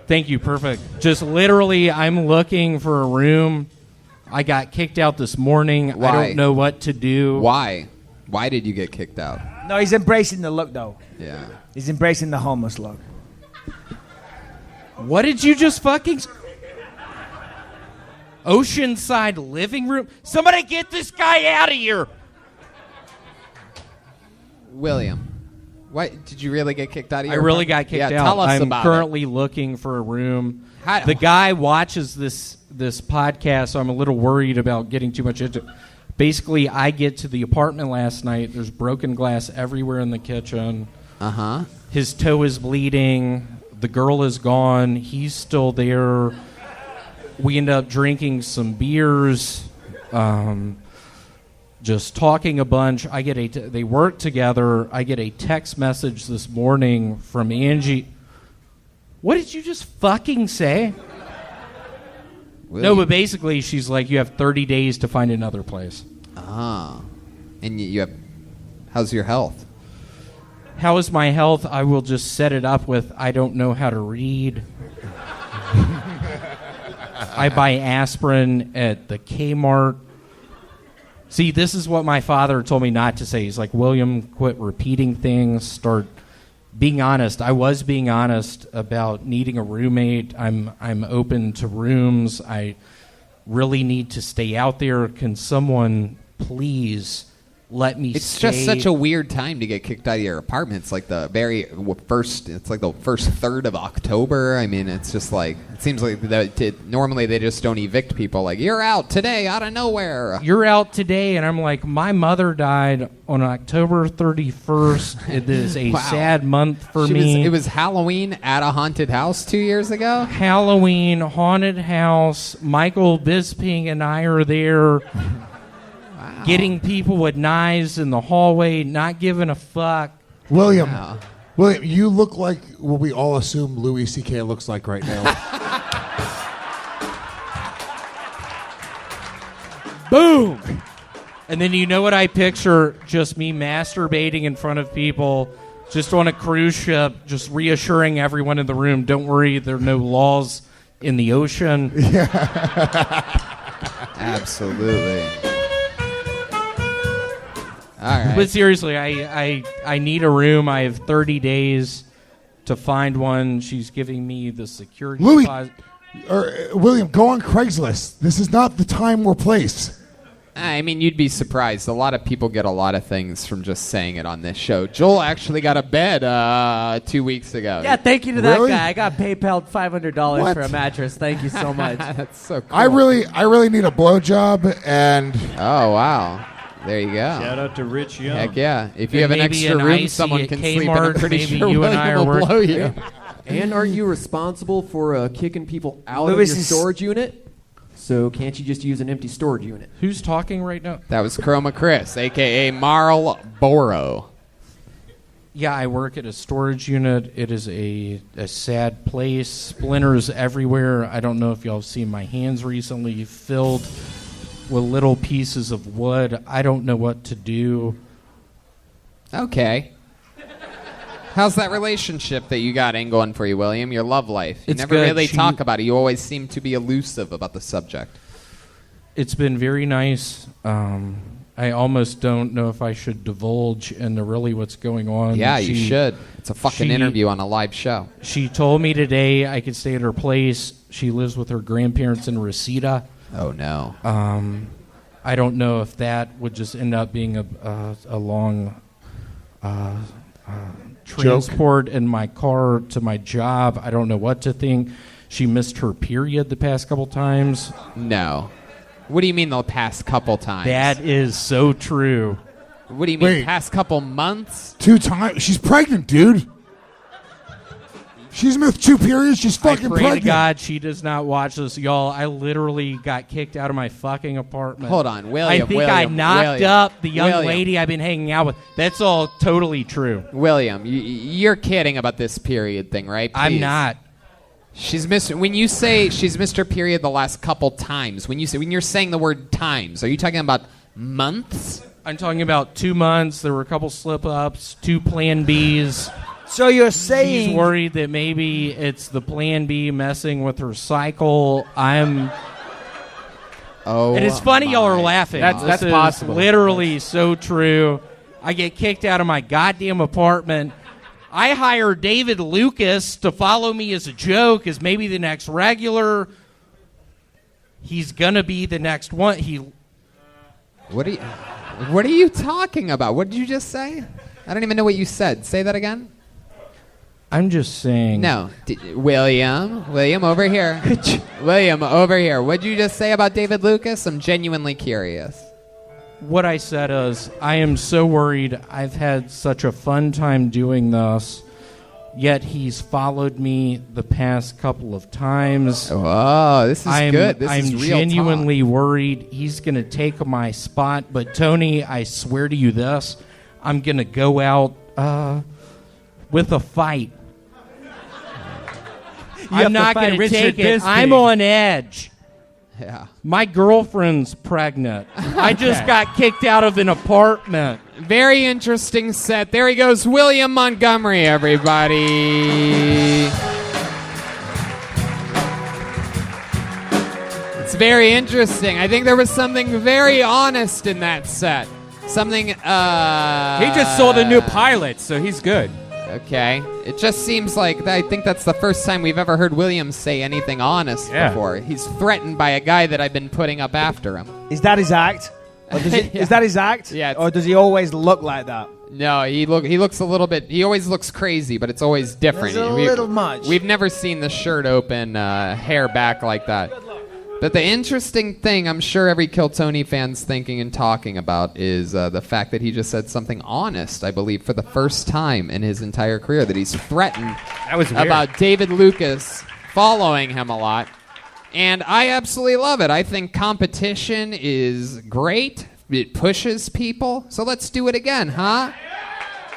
thank you, perfect. Just literally, I'm looking for a room. I got kicked out this morning. Why? I don't know what to do. Why? Why did you get kicked out? No, he's embracing the look, though. Yeah. He's embracing the homeless look. What did you just fucking... Oceanside living room? Somebody get this guy out of here! William, what did you really get kicked out of I your really apartment? got kicked Yeah, out. tell us I'm about currently looking for a room. How- The guy watches this podcast, so I'm a little worried about getting too much into it. Basically, I get to the apartment last night. There's broken glass everywhere in the kitchen. Uh-huh. His toe is bleeding. The girl is gone. He's still there. We end up drinking some beers, just talking a bunch. They work together. I get a text message this morning from Angie. What did you just fucking say? No, but basically she's like, you have 30 days to find another place. Ah. And you have... How's your health? How is my health? I will just set it up with, I don't know how to read. I buy aspirin at the Kmart. See, this is what my father told me not to say. He's like, William, quit repeating things. Start being honest. I was being honest about needing a roommate. I'm open to rooms. I really need to stay out there. Can someone please let me It's stay. just such a weird time to get kicked out of your apartment. It's like the first third of October. I mean, it's just like, it seems like normally they just don't evict people. Like, you're out today out of nowhere. You're out today, and I'm like, my mother died on October 31st. It is a Wow. sad month for It me. was Halloween at a haunted house 2 years ago. Halloween, haunted house. Michael Bisping and I are there. Getting people with knives in the hallway, not giving a fuck. William, you look like what we all assume Louis C.K. looks like right now. Boom! And then you know what I picture? Just me masturbating in front of people, just on a cruise ship, just reassuring everyone in the room, don't worry, there are no laws in the ocean. Absolutely. All right. But seriously, I need a room. I have 30 to find one. She's giving me the security Louis, deposit. William, go on Craigslist. This is not the time or place. I mean, you'd be surprised. A lot of people get a lot of things from just saying it on this show. Joel actually got a bed 2 weeks ago. Yeah, thank you to that Really? guy. I got PayPal'd $500 What? for a mattress. Thank you so much. That's so cool. I really need a blowjob, and oh wow, there you go. Shout out to Rich Young. Heck yeah! If you And have an maybe extra an room, icy someone at can sleep in. Kmart, I'm pretty maybe sure you and I William are will blow working. you. And aren't you responsible for kicking people out Louis of your is- storage unit? So can't you just use an empty storage unit? Who's talking right now? That was Chroma Chris, a.k.a. Marlboro. Yeah, I work at a storage unit. It is a sad place. Splinters everywhere. I don't know if y'all have seen my hands recently, filled with little pieces of wood. I don't know what to do. Okay. How's that relationship that you got going for you, William? Your love life. You It's never good. really She- talk about it. You always seem to be elusive about the subject. It's been very nice. I almost don't know if I should divulge into really what's going on. Yeah, you should. It's a fucking interview on a live show. She told me today I could stay at her place. She lives with her grandparents in Reseda. Oh, no. I don't know if that would just end up being a long transport in my car to my job. I don't know what to think. She missed her period the past couple times. No. What do you mean the past couple times? That is so true. What do you mean, Wait. past couple months? 2 times. She's pregnant, dude. She's missed 2 periods. She's fucking I pray pregnant. to God she does not watch this, y'all. I literally got kicked out of my fucking apartment. Hold on, William. I think I William, knocked William, up the young William. lady I've been hanging out with. That's all totally true. William, you're kidding about this period thing, right? I'm Please. not. She's missed. When you say she's missed her period the last couple times, when you're saying the word times, are you talking about months? I'm talking about 2 months. There were a couple slip-ups, 2 Plan Bs. So you're saying She's worried that maybe it's the Plan B messing with her cycle. Oh, and it's funny y'all are laughing. That's This is possible. literally so true. I get kicked out of my goddamn apartment. I hire David Lucas to follow me as a joke, as maybe the next regular. He's gonna be the next one. What are you talking about? What did you just say? I don't even know what you said. Say that again. I'm just saying. No, William, over here. William, over here. What did you just say about David Lucas? I'm genuinely curious. What I said is, I am so worried. I've had such a fun time doing this, yet he's followed me the past couple of times. Oh, this is good. This I'm is real genuinely worried he's going to take my spot. But Tony, I swear to you this, I'm going to go out with a fight. have I'm to not fight going to Richard take it. Bisping. I'm on edge. Yeah. My girlfriend's pregnant. I just got kicked out of an apartment. Very interesting set. There he goes, William Montgomery, everybody. It's very interesting. I think there was something very honest in that set. Something, He just saw the new pilot, so he's good. Okay. It just seems like I think that's the first time we've ever heard William say anything honest Yeah. before. He's threatened by a guy that I've been putting up after him. is that his act? Is that his act? Yeah. Or does he always look like that? No, he looks a little bit. He always looks crazy, but it's always different. There's a little much. We've never seen the shirt open, hair back like that. But the interesting thing, I'm sure every Kill Tony fan's thinking and talking about, is the fact that he just said something honest. I believe for the first time in his entire career that he's threatened about David Lucas following him a lot. And I absolutely love it. I think competition is great. It pushes people. So let's do it again, huh?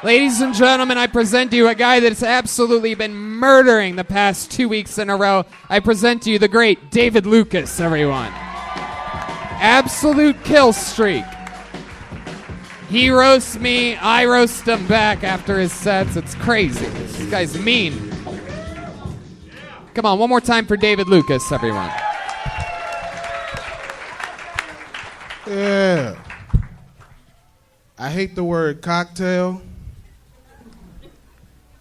Ladies and gentlemen, I present to you a guy that's absolutely been murdering the past 2 weeks in a row. I present to you the great David Lucas, everyone. Absolute kill streak. He roasts me, I roast him back after his sets. It's crazy. This guy's mean. Come on, one more time for David Lucas, everyone. Yeah. I hate the word cocktail.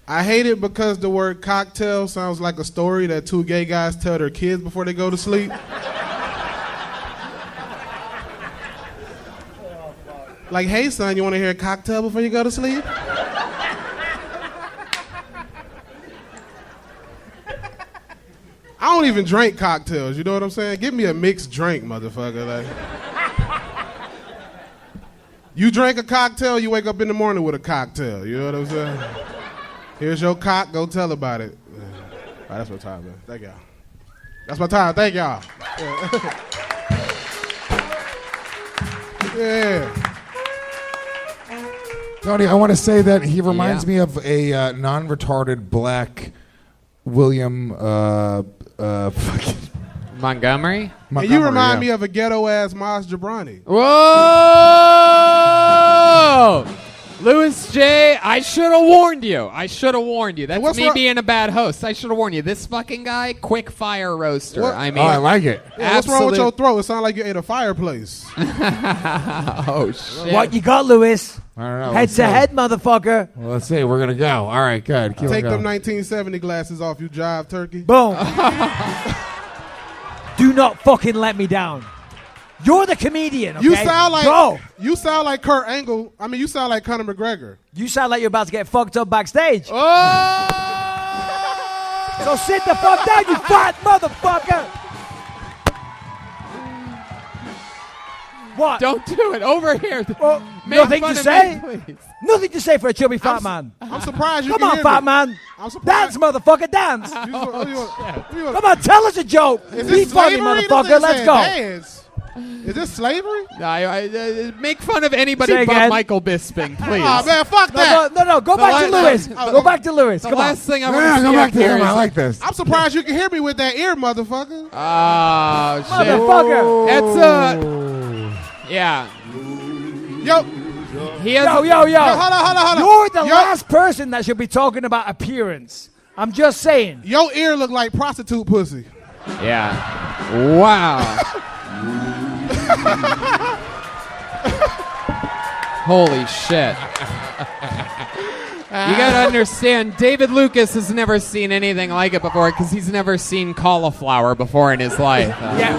I hate it because the word cocktail sounds like a story that two gay guys tell their kids before they go to sleep. Like, hey, son, you want to hear a cocktail before you go to sleep? I don't even drink cocktails, you know what I'm saying? Give me a mixed drink, motherfucker. Like, you drink a cocktail, you wake up in the morning with a cocktail, you know what I'm saying? Here's your cock, go tell about it. All right, that's my time, man. Thank y'all. That's my time, thank y'all. Yeah. Tony, I want to say that he reminds me of a non-retarded black William fucking Montgomery? And you remind me of a ghetto-ass Maz Jobrani. Whoa! Louis J., I should have warned you. That's me being a bad host. I should have warned you. This fucking guy, quick fire roaster. I mean, I like it. Yeah, what's wrong with your throat? It sounds like you ate a fireplace. Oh, shit. What you got, Louis? I don't know. Head to head, motherfucker. Well, let's see. We're going to go. All right, good. Take them 1970 glasses off, you jive turkey. Boom. Do not fucking let me down. You're the comedian, okay? You sound like Kurt Angle. I mean, you sound like Conor McGregor. You sound like you're about to get fucked up backstage. Oh! So sit the fuck down, you fat motherfucker. What? Don't do it. Over here. Well, Make nothing fun to of say? me, please. Nothing to say for a chubby fat man. I'm surprised you Come can on, hear fat me. man. I'm surprised. Dance, motherfucker, dance. Come on, tell us a joke. Is Be this funny, slavery? motherfucker. Let's go. Dance. Is this slavery? Make fun of anybody Say but again. Michael Bisping, please. Oh, man, fuck that. No. Go back to Lewis. Go back to Lewis. The Come on. last thing I Yeah, want to go see back up to here him. I is like this. I'm surprised you can hear me with that ear, motherfucker. Oh, shit. Motherfucker. That's yeah. Yo. He has Yo. Hold on. You're the last person that should be talking about appearance. I'm just saying. Your ear look like prostitute pussy. Yeah. Wow. Holy shit. You gotta understand, David Lucas has never seen anything like it before because he's never seen cauliflower before in his life. Yeah.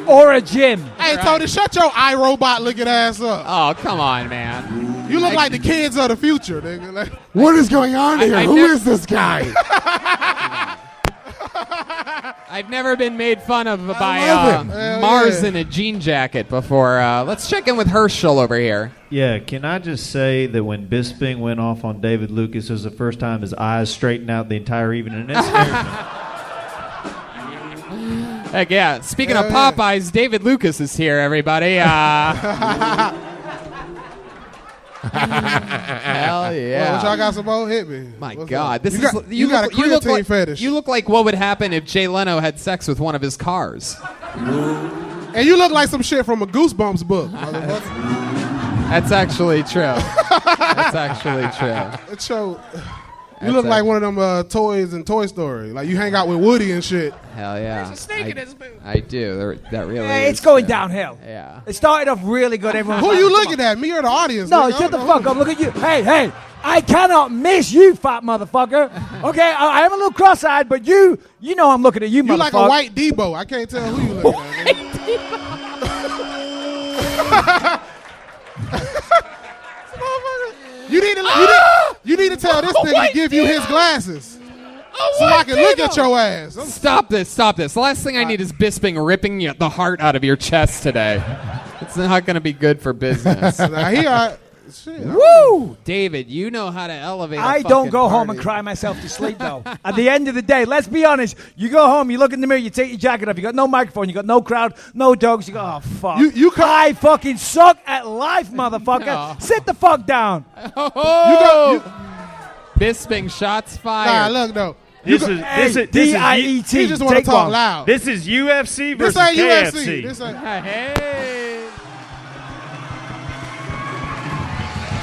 Or a gym. Hey, Tony, shut your iRobot looking ass up. Oh, come on, man. You look like the kids of the future, nigga. Like, What is going on here? Who is this guy? I've never been made fun of by love him. Mars in a jean jacket before. Let's check in with Herschel over here. Yeah, can I just say that when Bisping went off on David Lucas, it was the first time his eyes straightened out the entire evening. And it scared me. Heck yeah. Speaking of Popeyes, David Lucas is here, everybody. Hell yeah. What y'all got some more? Hit me. My What's God. up? This you is got, you got a creatine like, fetish. You look like what would happen if Jay Leno had sex with one of his cars. And you look like some shit from a Goosebumps book, motherfucker. That's actually true. That's actually true. It showed. You look like one of them toys in Toy Story. Like you hang out with Woody and shit. Hell yeah. There's a snake in his boot. I do. That really Hey, is. it's going downhill. Yeah. It started off really good. Everyone. Who are you looking at? Me or the audience? No, nigga? shut the fuck up. Look at you. Hey. I cannot miss you, fat motherfucker. Okay, I am a little cross-eyed, but you know I'm looking at you, motherfucker. You like a white Debo. I can't tell who you looking at. tell this nigga to give you his glasses. So I can look at your ass. Stop this. The last thing I need is Bisping ripping the heart out of your chest today. It's not going to be good for business. Shit, Woo! David, you know how to elevate a I don't fucking go home party. and cry myself to sleep, though. At the end of the day, let's be honest. You go home, you look in the mirror, you take your jacket off, you got no microphone, you got no crowd, no dogs, you go, oh, fuck. I fucking suck at life, motherfucker. No. Sit the fuck down. Bisping, shots fired. Nah, look, no. This is D-I-E-T. You just want to talk loud. This is UFC This versus ain't KFC. UFC. This ain't. Hey.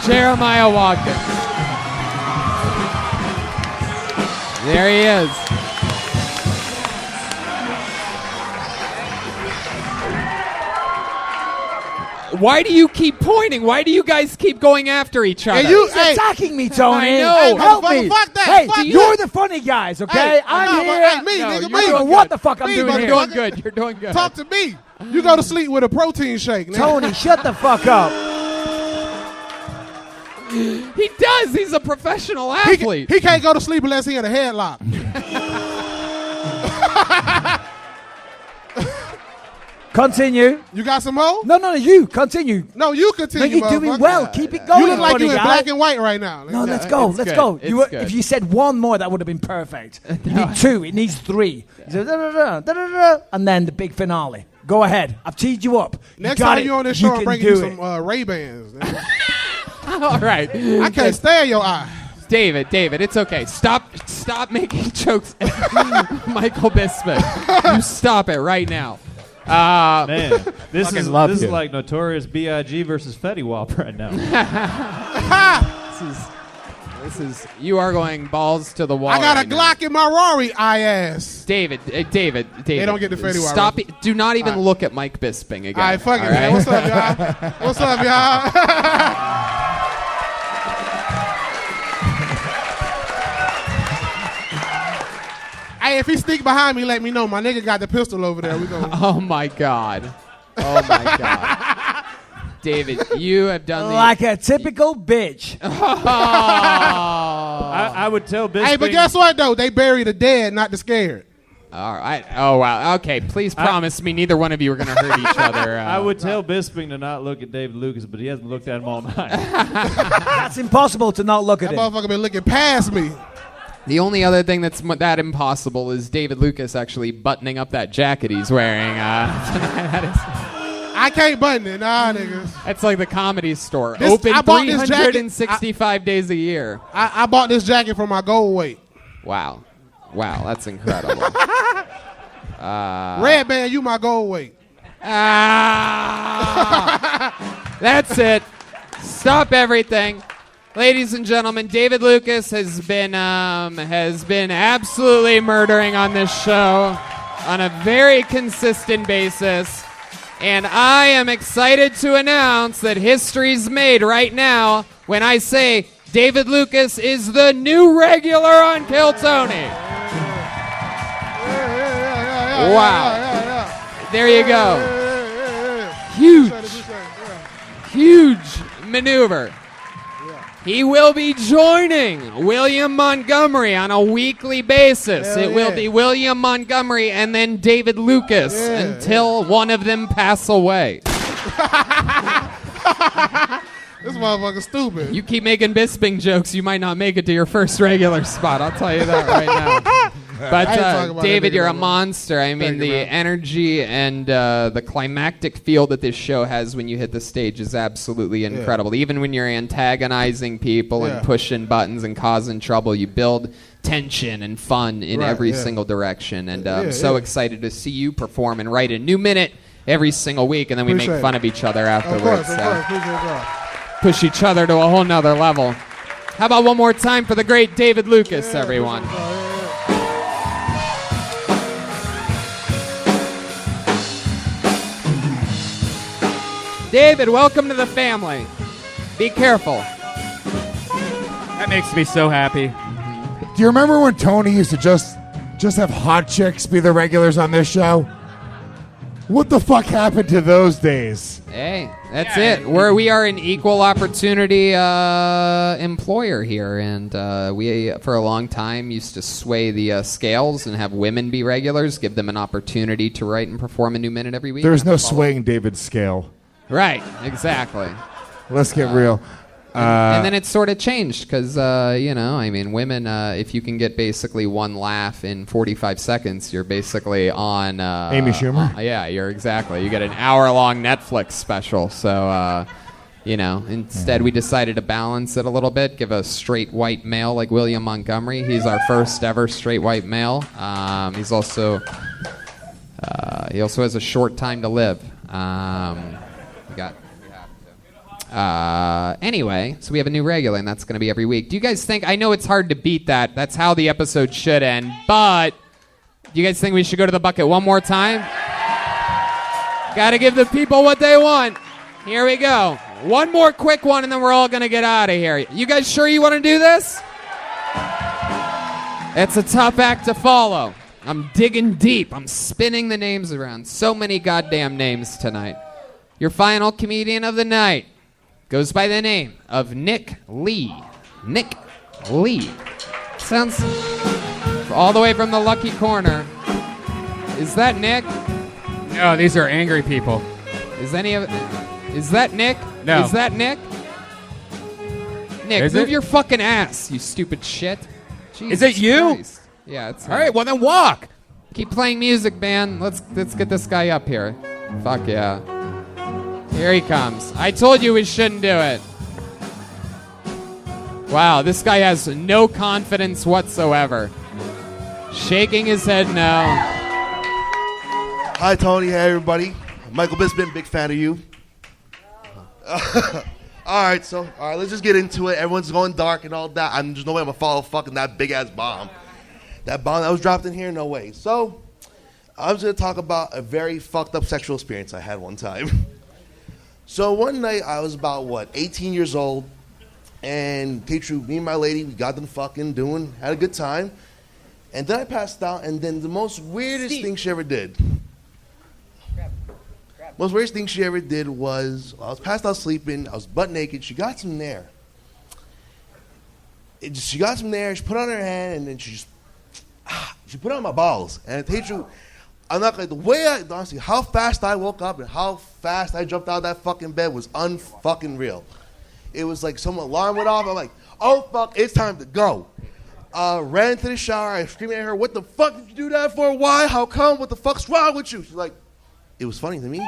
Jeremiah Watkins. There he is. Why do you keep pointing? Why do you guys keep going after each other? He's attacking me, Tony. I know. Help me. Fuck that. Hey, Fuck you're the funny guys, okay? Hey, I'm no, here. hey, me, nigga, you're me. doing what the fuck I'm doing me, here. You're doing good. You're doing good. Talk to me. You go to sleep with a protein shake, nigga. Tony, shut the fuck up. He does. He's a professional athlete. He can't go to sleep unless he in a headlock. Continue. You got some more? No, you. Continue. No, you continue, No, you're doing motherfucker. well. Keep it going, You look like funny you in guy. black and white right now. No, let's go. Let's go. If you said one more, that would have been perfect. You need two. It needs three. So, and then the big finale. Go ahead. I've teed you up. Next you got time it. you're on this You show, I'm can bringing do you it. some Ray-Bans. All right. I can't stand your eye. David, it's okay. Stop making jokes. Michael Bisping. You stop it right now. Man, this fucking is love this you. is like Notorious B.I.G. versus Fetty Wap right now. This is you are going balls to the wall. I got a right now. Glock in my Rory ass. David. They don't get the Fetty Wap. Stop it. Do not even All right. look at Mike Bisping again. All right, fuck it, all man. right? What's up, y'all? What's up, y'all? Hey, if he sneak behind me, let me know. My nigga got the pistol over there. We go. Oh my God. David, you have done Like a typical bitch. I would tell Bisping. Hey, but guess what though? They bury the dead, not the scared. All right. Oh wow. Okay. Please promise me neither one of you are going to hurt each other. I would tell Bisping to not look at David Lucas, but he hasn't looked at him all night. That's impossible to not look at That it. motherfucker been looking past me. The only other thing that's that impossible is David Lucas actually buttoning up that jacket he's wearing. I can't button it, nah, niggas. It's like the Comedy Store. I bought Open this jacket- 365 days a year. I bought this jacket for my gold weight. Wow, that's incredible. Redban, you my gold weight. That's it. Stop everything. Ladies and gentlemen, David Lucas has been absolutely murdering on this show on a very consistent basis. And I am excited to announce that history's made right now when I say David Lucas is the new regular on Kill Tony. Wow. There you go. Huge maneuver. He will be joining William Montgomery on a weekly basis. It will be William Montgomery and then David Lucas until one of them pass away. This motherfucker stupid. You keep making Bisping jokes, you might not make it to your first regular spot. I'll tell you that right now. But David, you're a monster. I mean, the energy and the climactic feel that this show has when you hit the stage is absolutely incredible. Even when you're antagonizing people and pushing buttons and causing trouble, you build tension and fun in every single direction. And I'm so excited to see you perform and write a new minute every single week, and then we make fun of each other afterwards. Of course. Appreciate that. Push each other to a whole nother level. How about one more time for the great David Lucas, everyone? David, welcome to the family. Be careful. That makes me so happy. Do you remember when Tony used to just have hot chicks be the regulars on this show? What the fuck happened to those days? Hey, that's it. We are an equal opportunity employer here, and we, for a long time, used to sway the scales and have women be regulars, give them an opportunity to write and perform a new minute every week. There's no swaying David's scale. Right, exactly. Let's get real. And then it sort of changed because, women, if you can get basically one laugh in 45 seconds, you're basically on... Amy Schumer? Yeah, you're exactly. You get an hour-long Netflix special. So, instead we decided to balance it a little bit, give a straight white male like William Montgomery. He's our first ever straight white male. He also has a short time to live. Anyway, so we have a new regular, and that's going to be every week. Do you guys think, I know it's hard to beat that, that's how the episode should end, but do you guys think we should go to the bucket one more time? Gotta give the people what they want. Here we go. One more quick one, and then we're all going to get out of here. You guys sure you want to do this? It's a tough act to follow. I'm digging deep. I'm spinning the names around. So many goddamn names tonight. Your final comedian of the night goes by the name of Nick Lee. Nick Lee. Sounds all the way from the lucky corner. Is that Nick? No, these are angry people. Is that Nick? No. Is that Nick? Nick, Is move it? your fucking ass, you stupid shit. Is it you? Christ. Yeah, it's All right, well then walk. Keep playing music, man. Let's get this guy up here. Fuck yeah. Here he comes. I told you we shouldn't do it. Wow, this guy has no confidence whatsoever. Shaking his head no. Hi, Tony. Hey, everybody. Michael Bisping, big fan of you. All right, let's just get into it. Everyone's going dark and all that. There's no way I'm going to follow fucking that big-ass bomb. That bomb that was dropped in here, no way. So, I was going to talk about a very fucked up sexual experience I had one time. So one night, I was about, 18 years old, and me and my lady, we got them fucking had a good time, and then I passed out, and then the most weirdest thing she ever did. Most weirdest thing she ever did was, I was passed out sleeping, I was butt naked, she got some nair. She got some nair, she put it on her hand, and then she put it on my balls, and I tell you the truth, I'm not gonna, honestly, how fast I woke up and how fast I jumped out of that fucking bed was unfucking real. It was like some alarm went off. I'm like, oh fuck, it's time to go. Ran into the shower. I screamed at her, what the fuck did you do that for? Why? How come? What the fuck's wrong with you? She's like, it was funny to me.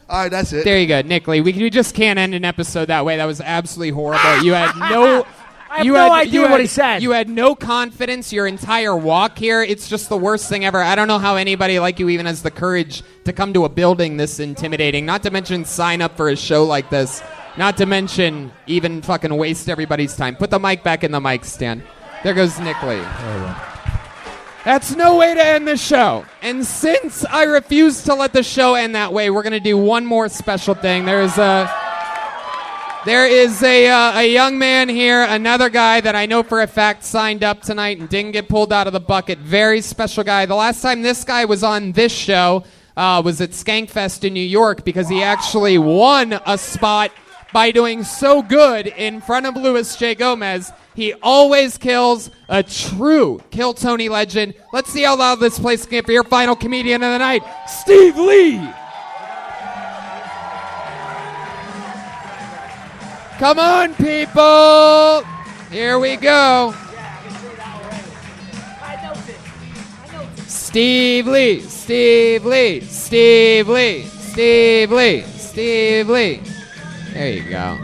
All right, that's it. There you go, Nick Lee. We just can't end an episode that way. That was absolutely horrible. You had no... I have no idea what he said. You had no confidence your entire walk here. It's just the worst thing ever. I don't know how anybody like you even has the courage to come to a building this intimidating. Not to mention sign up for a show like this. Not to mention even fucking waste everybody's time. Put the mic back in the mic stand. There goes Nick Lee. That's no way to end the show. And since I refuse to let the show end that way, we're going to do one more special thing. There is a young man here, another guy that I know for a fact signed up tonight and didn't get pulled out of the bucket. Very special guy. The last time this guy was on this show was at Skankfest in New York because he actually won a spot by doing so good in front of Louis J. Gomez. He always kills, a true Kill Tony legend. Let's see how loud this place can get for your final comedian of the night, Steve Lee. Come on, people. Here we go. Steve Lee, Steve Lee, Steve Lee, Steve Lee, Steve Lee. There you go.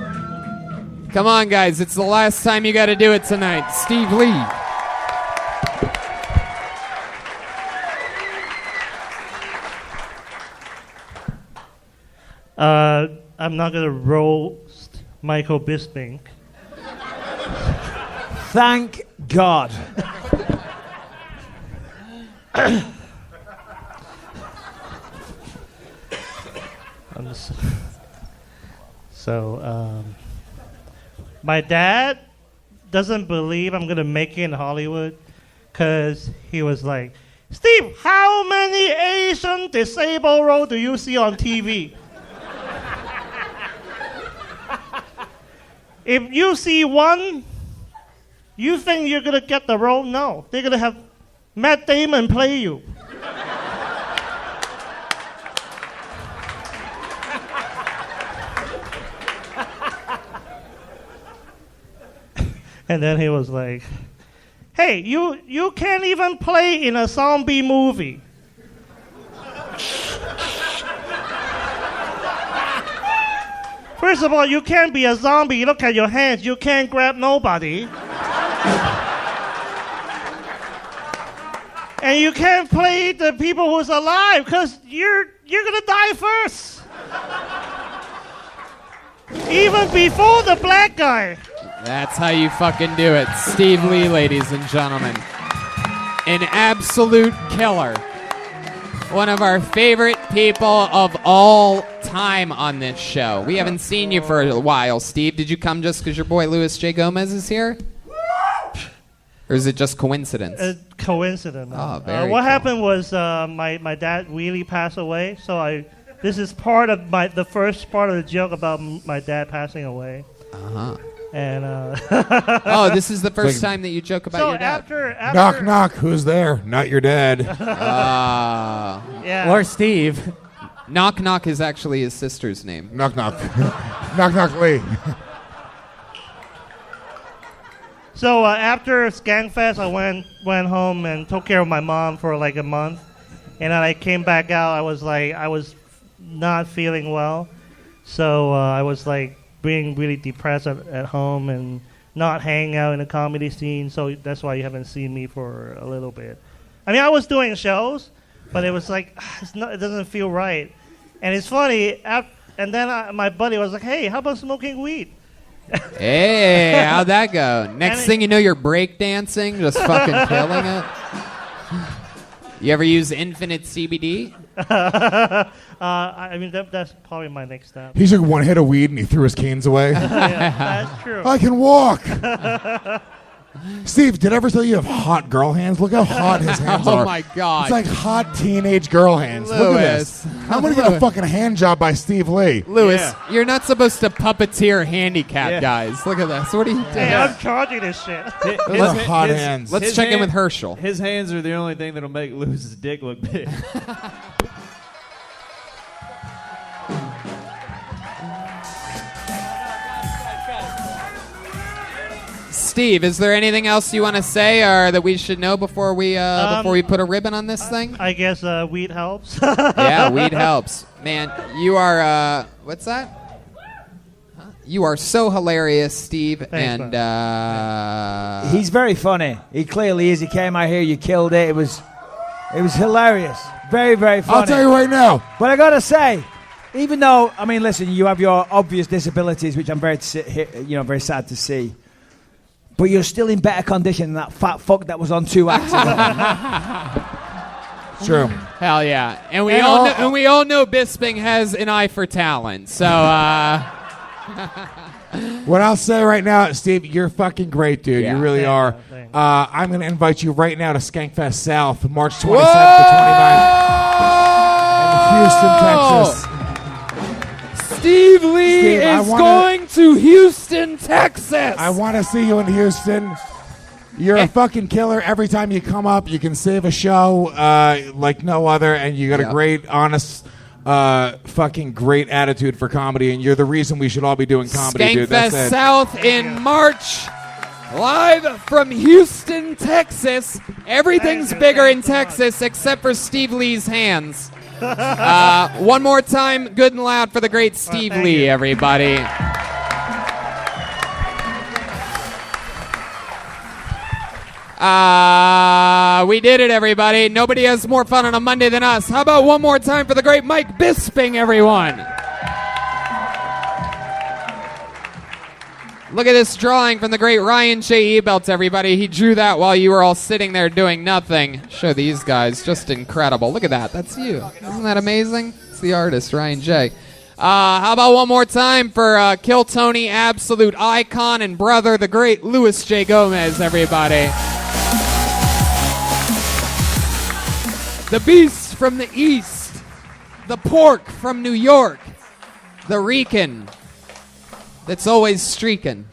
Come on, guys. It's the last time you got to do it tonight. Steve Lee. I'm not going to roast Michael Bisping. Thank God. My dad doesn't believe I'm going to make it in Hollywood because he was like, Steve, how many Asian disabled roles do you see on TV? If you see one, you think you're going to get the role? No. They're going to have Matt Damon play you. And then he was like, hey, you can't even play in a zombie movie. First of all, you can't be a zombie. Look at your hands. You can't grab nobody. And you can't play the people who's alive because you're going to die first. Even before the black guy. That's how you fucking do it. Steve Lee, ladies and gentlemen. An absolute killer. One of our favorite people of all time on this show. We haven't seen you for a while, Steve. Did you come just because your boy Louis J. Gomez is here? Or is it just coincidence? Coincidence. Oh, very what cool. happened was my dad really passed away, so this is part of the first part of the joke about my dad passing away. Uh-huh. And oh, this is the first time that you joke about your dad. After Knock, knock. Who's there? Not your dad. Yeah. Or Steve. Knock, knock is actually his sister's name. Knock, knock. Knock, knock, Lee. So after Skankfest, I went home and took care of my mom for like a month, and then I came back out. I was not feeling well, so I was like being really depressed at home and not hanging out in the comedy scene. So that's why you haven't seen me for a little bit. I mean, I was doing shows, but it was like it doesn't feel right. And it's funny. And then my buddy was like, "Hey, how about smoking weed?" Hey, how'd that go? Next thing you know, you're break dancing, just fucking killing it. You ever use infinite CBD? I mean, that's probably my next step. He took one hit of weed and he threw his canes away. Yeah, that's true. I can walk. Steve, did I ever tell you have hot girl hands? Look how hot his hands are. Oh my God. It's like hot teenage girl hands. Look at this. I'm going to get a fucking hand job by Steve Lee. Louis, you're not supposed to puppeteer handicap guys. Look at this. What are you doing? Hey, I'm charging this shit. Those are hot hands. Let's check in with Herschel. His hands are the only thing that'll make Lewis's dick look big. Steve, is there anything else you want to say or that we should know before we put a ribbon on this thing? I guess weed helps. Yeah, weed helps. Man, you are, what's that? Huh? You are so hilarious, Steve. Thanks, and he's very funny. He clearly is. He came out here, you killed it. It was hilarious. Very, very funny. I'll tell you right now. But I gotta say, even though, I mean, listen, you have your obvious disabilities, which I'm very very sad to see. But you're still in better condition than that fat fuck that was on 2 acts ago. True. Hell yeah. And we all know Bisping has an eye for talent. So what I'll say right now, Steve, you're fucking great, dude. Yeah. You really are. Thanks. I'm going to invite you right now to Skankfest South, March 27th to 29th in Houston, Texas. Steve Lee is going to Houston, Texas. I want to see you in Houston. You're a fucking killer. Every time you come up, you can save a show like no other, and you got a great, honest, fucking great attitude for comedy, and you're the reason we should all be doing comedy, dude. That's Skankfest it. South in March. Live from Houston, Texas. Everything's bigger in Texas except for Steve Lee's hands. One more time, good and loud for the great Steve Lee, everybody. We did it, everybody. Nobody has more fun on a Monday than us. How about one more time for the great Mike Bisping, everyone? Look at this drawing from the great Ryan J. Ebelt, everybody. He drew that while you were all sitting there doing nothing. Show these guys. Just incredible. Look at that. That's you. Isn't that amazing? It's the artist, Ryan J. How about one more time for Kill Tony, absolute icon and brother, the great Louis J. Gomez, everybody. the beast from the east, the pork from New York, the Rican that's always streaking.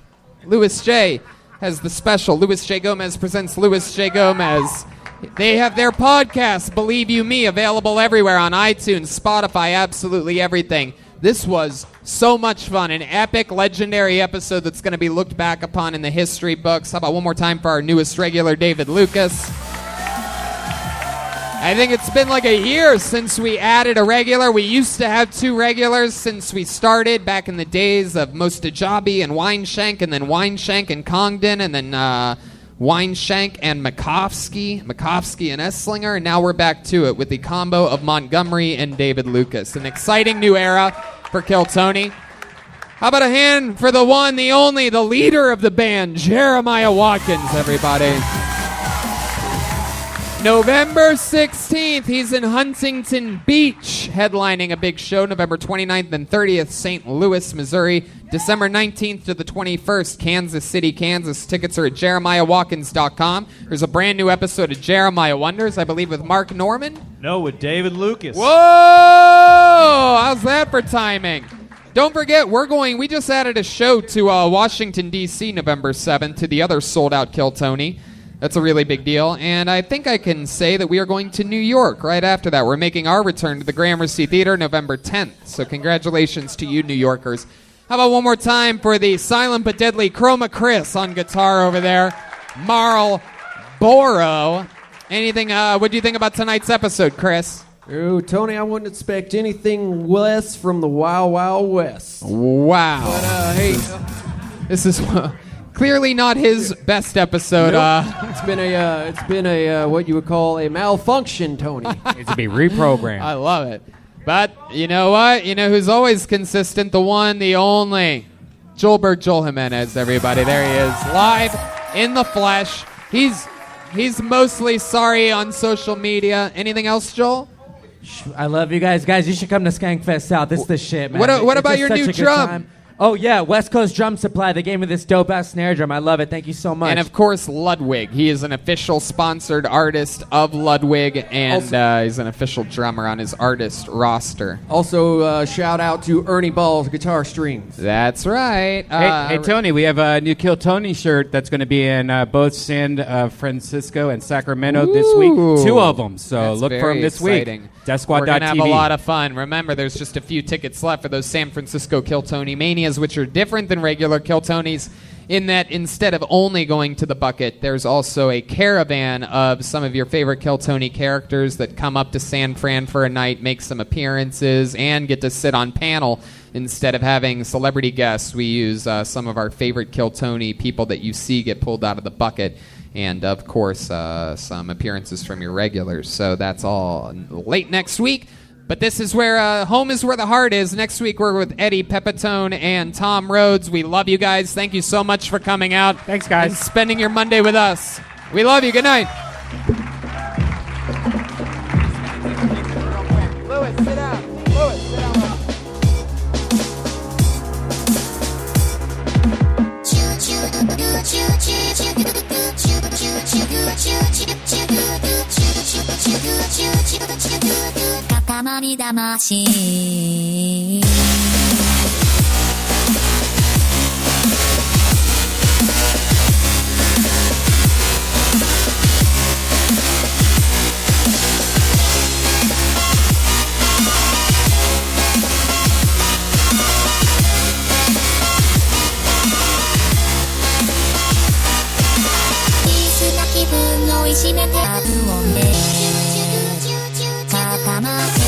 Louis J. has the special. Louis J. Gomez presents Louis J. Gomez. They have their podcast, Believe You Me, available everywhere on iTunes, Spotify, absolutely everything. This was so much fun, an epic, legendary episode that's going to be looked back upon in the history books. How about one more time for our newest regular, David Lucas? I think it's been like a year since we added a regular. We used to have 2 regulars since we started back in the days of Mostajabi and Wineshank, and then Wineshank and Congdon, and then Wineshank and Makovsky and Esslinger, and now we're back to it with the combo of Montgomery and David Lucas. An exciting new era for Kill Tony. How about a hand for the one, the only, the leader of the band, Jeremiah Watkins, everybody. November 16th, he's in Huntington Beach, headlining a big show. November 29th and 30th, St. Louis, Missouri. December 19th to the 21st, Kansas City, Kansas. Tickets are at jeremiahwatkins.com. There's a brand new episode of Jeremiah Wonders, I believe, with Mark Norman. No, with David Lucas. Whoa! How's that for timing? Don't forget, we just added a show to Washington, D.C., November 7th, to the other sold-out Kill Tony. That's a really big deal. And I think I can say that we are going to New York right after that. We're making our return to the Gramercy Theater November 10th. So congratulations to you, New Yorkers. How about one more time for the silent but deadly Chroma Chris on guitar over there. Marl Boro. Anything, what do you think about tonight's episode, Chris? Oh, Tony, I wouldn't expect anything less from the Wild Wild West. Wow. But, hey, this is... clearly not his best episode. Nope. It's been a what you would call a malfunction, Tony. Needs to be reprogrammed. I love it. But you know what? You know who's always consistent? The one, the only. Joel Jimenez, everybody. There he is, live in the flesh. He's mostly sorry on social media. Anything else, Joel? I love you guys. Guys, you should come to Skankfest South. This is the shit, man. What about just your such new a good drum? time. Oh, yeah, West Coast Drum Supply. They gave me this dope-ass snare drum. I love it. Thank you so much. And, of course, Ludwig. He is an official sponsored artist of Ludwig, and he's an official drummer on his artist roster. Also, shout out to Ernie Ball's Guitar Streams. That's right. Hey, Tony, we have a new Kill Tony shirt that's going to be in both San Francisco and Sacramento this week. 2 of them, so that's look for them this exciting. week. DeathSquad.tv. We're going to have a lot of fun. Remember, there's just a few tickets left for those San Francisco Kill Tony Manias, which are different than regular Kill Tonys in that instead of only going to the bucket, there's also a caravan of some of your favorite Kill Tony characters that come up to San Fran for a night, make some appearances, and get to sit on panel. Instead of having celebrity guests, we use some of our favorite Kill Tony people that you see get pulled out of the bucket. And, of course, some appearances from your regulars. So that's all late next week. But this is where home is where the heart is. Next week we're with Eddie Pepitone and Tom Rhodes. We love you guys. Thank you so much for coming out. Thanks, guys. And spending your Monday with us. We love you. Good night. Louis, sit down. Louis, sit down.気分をいじめてあるをね固まって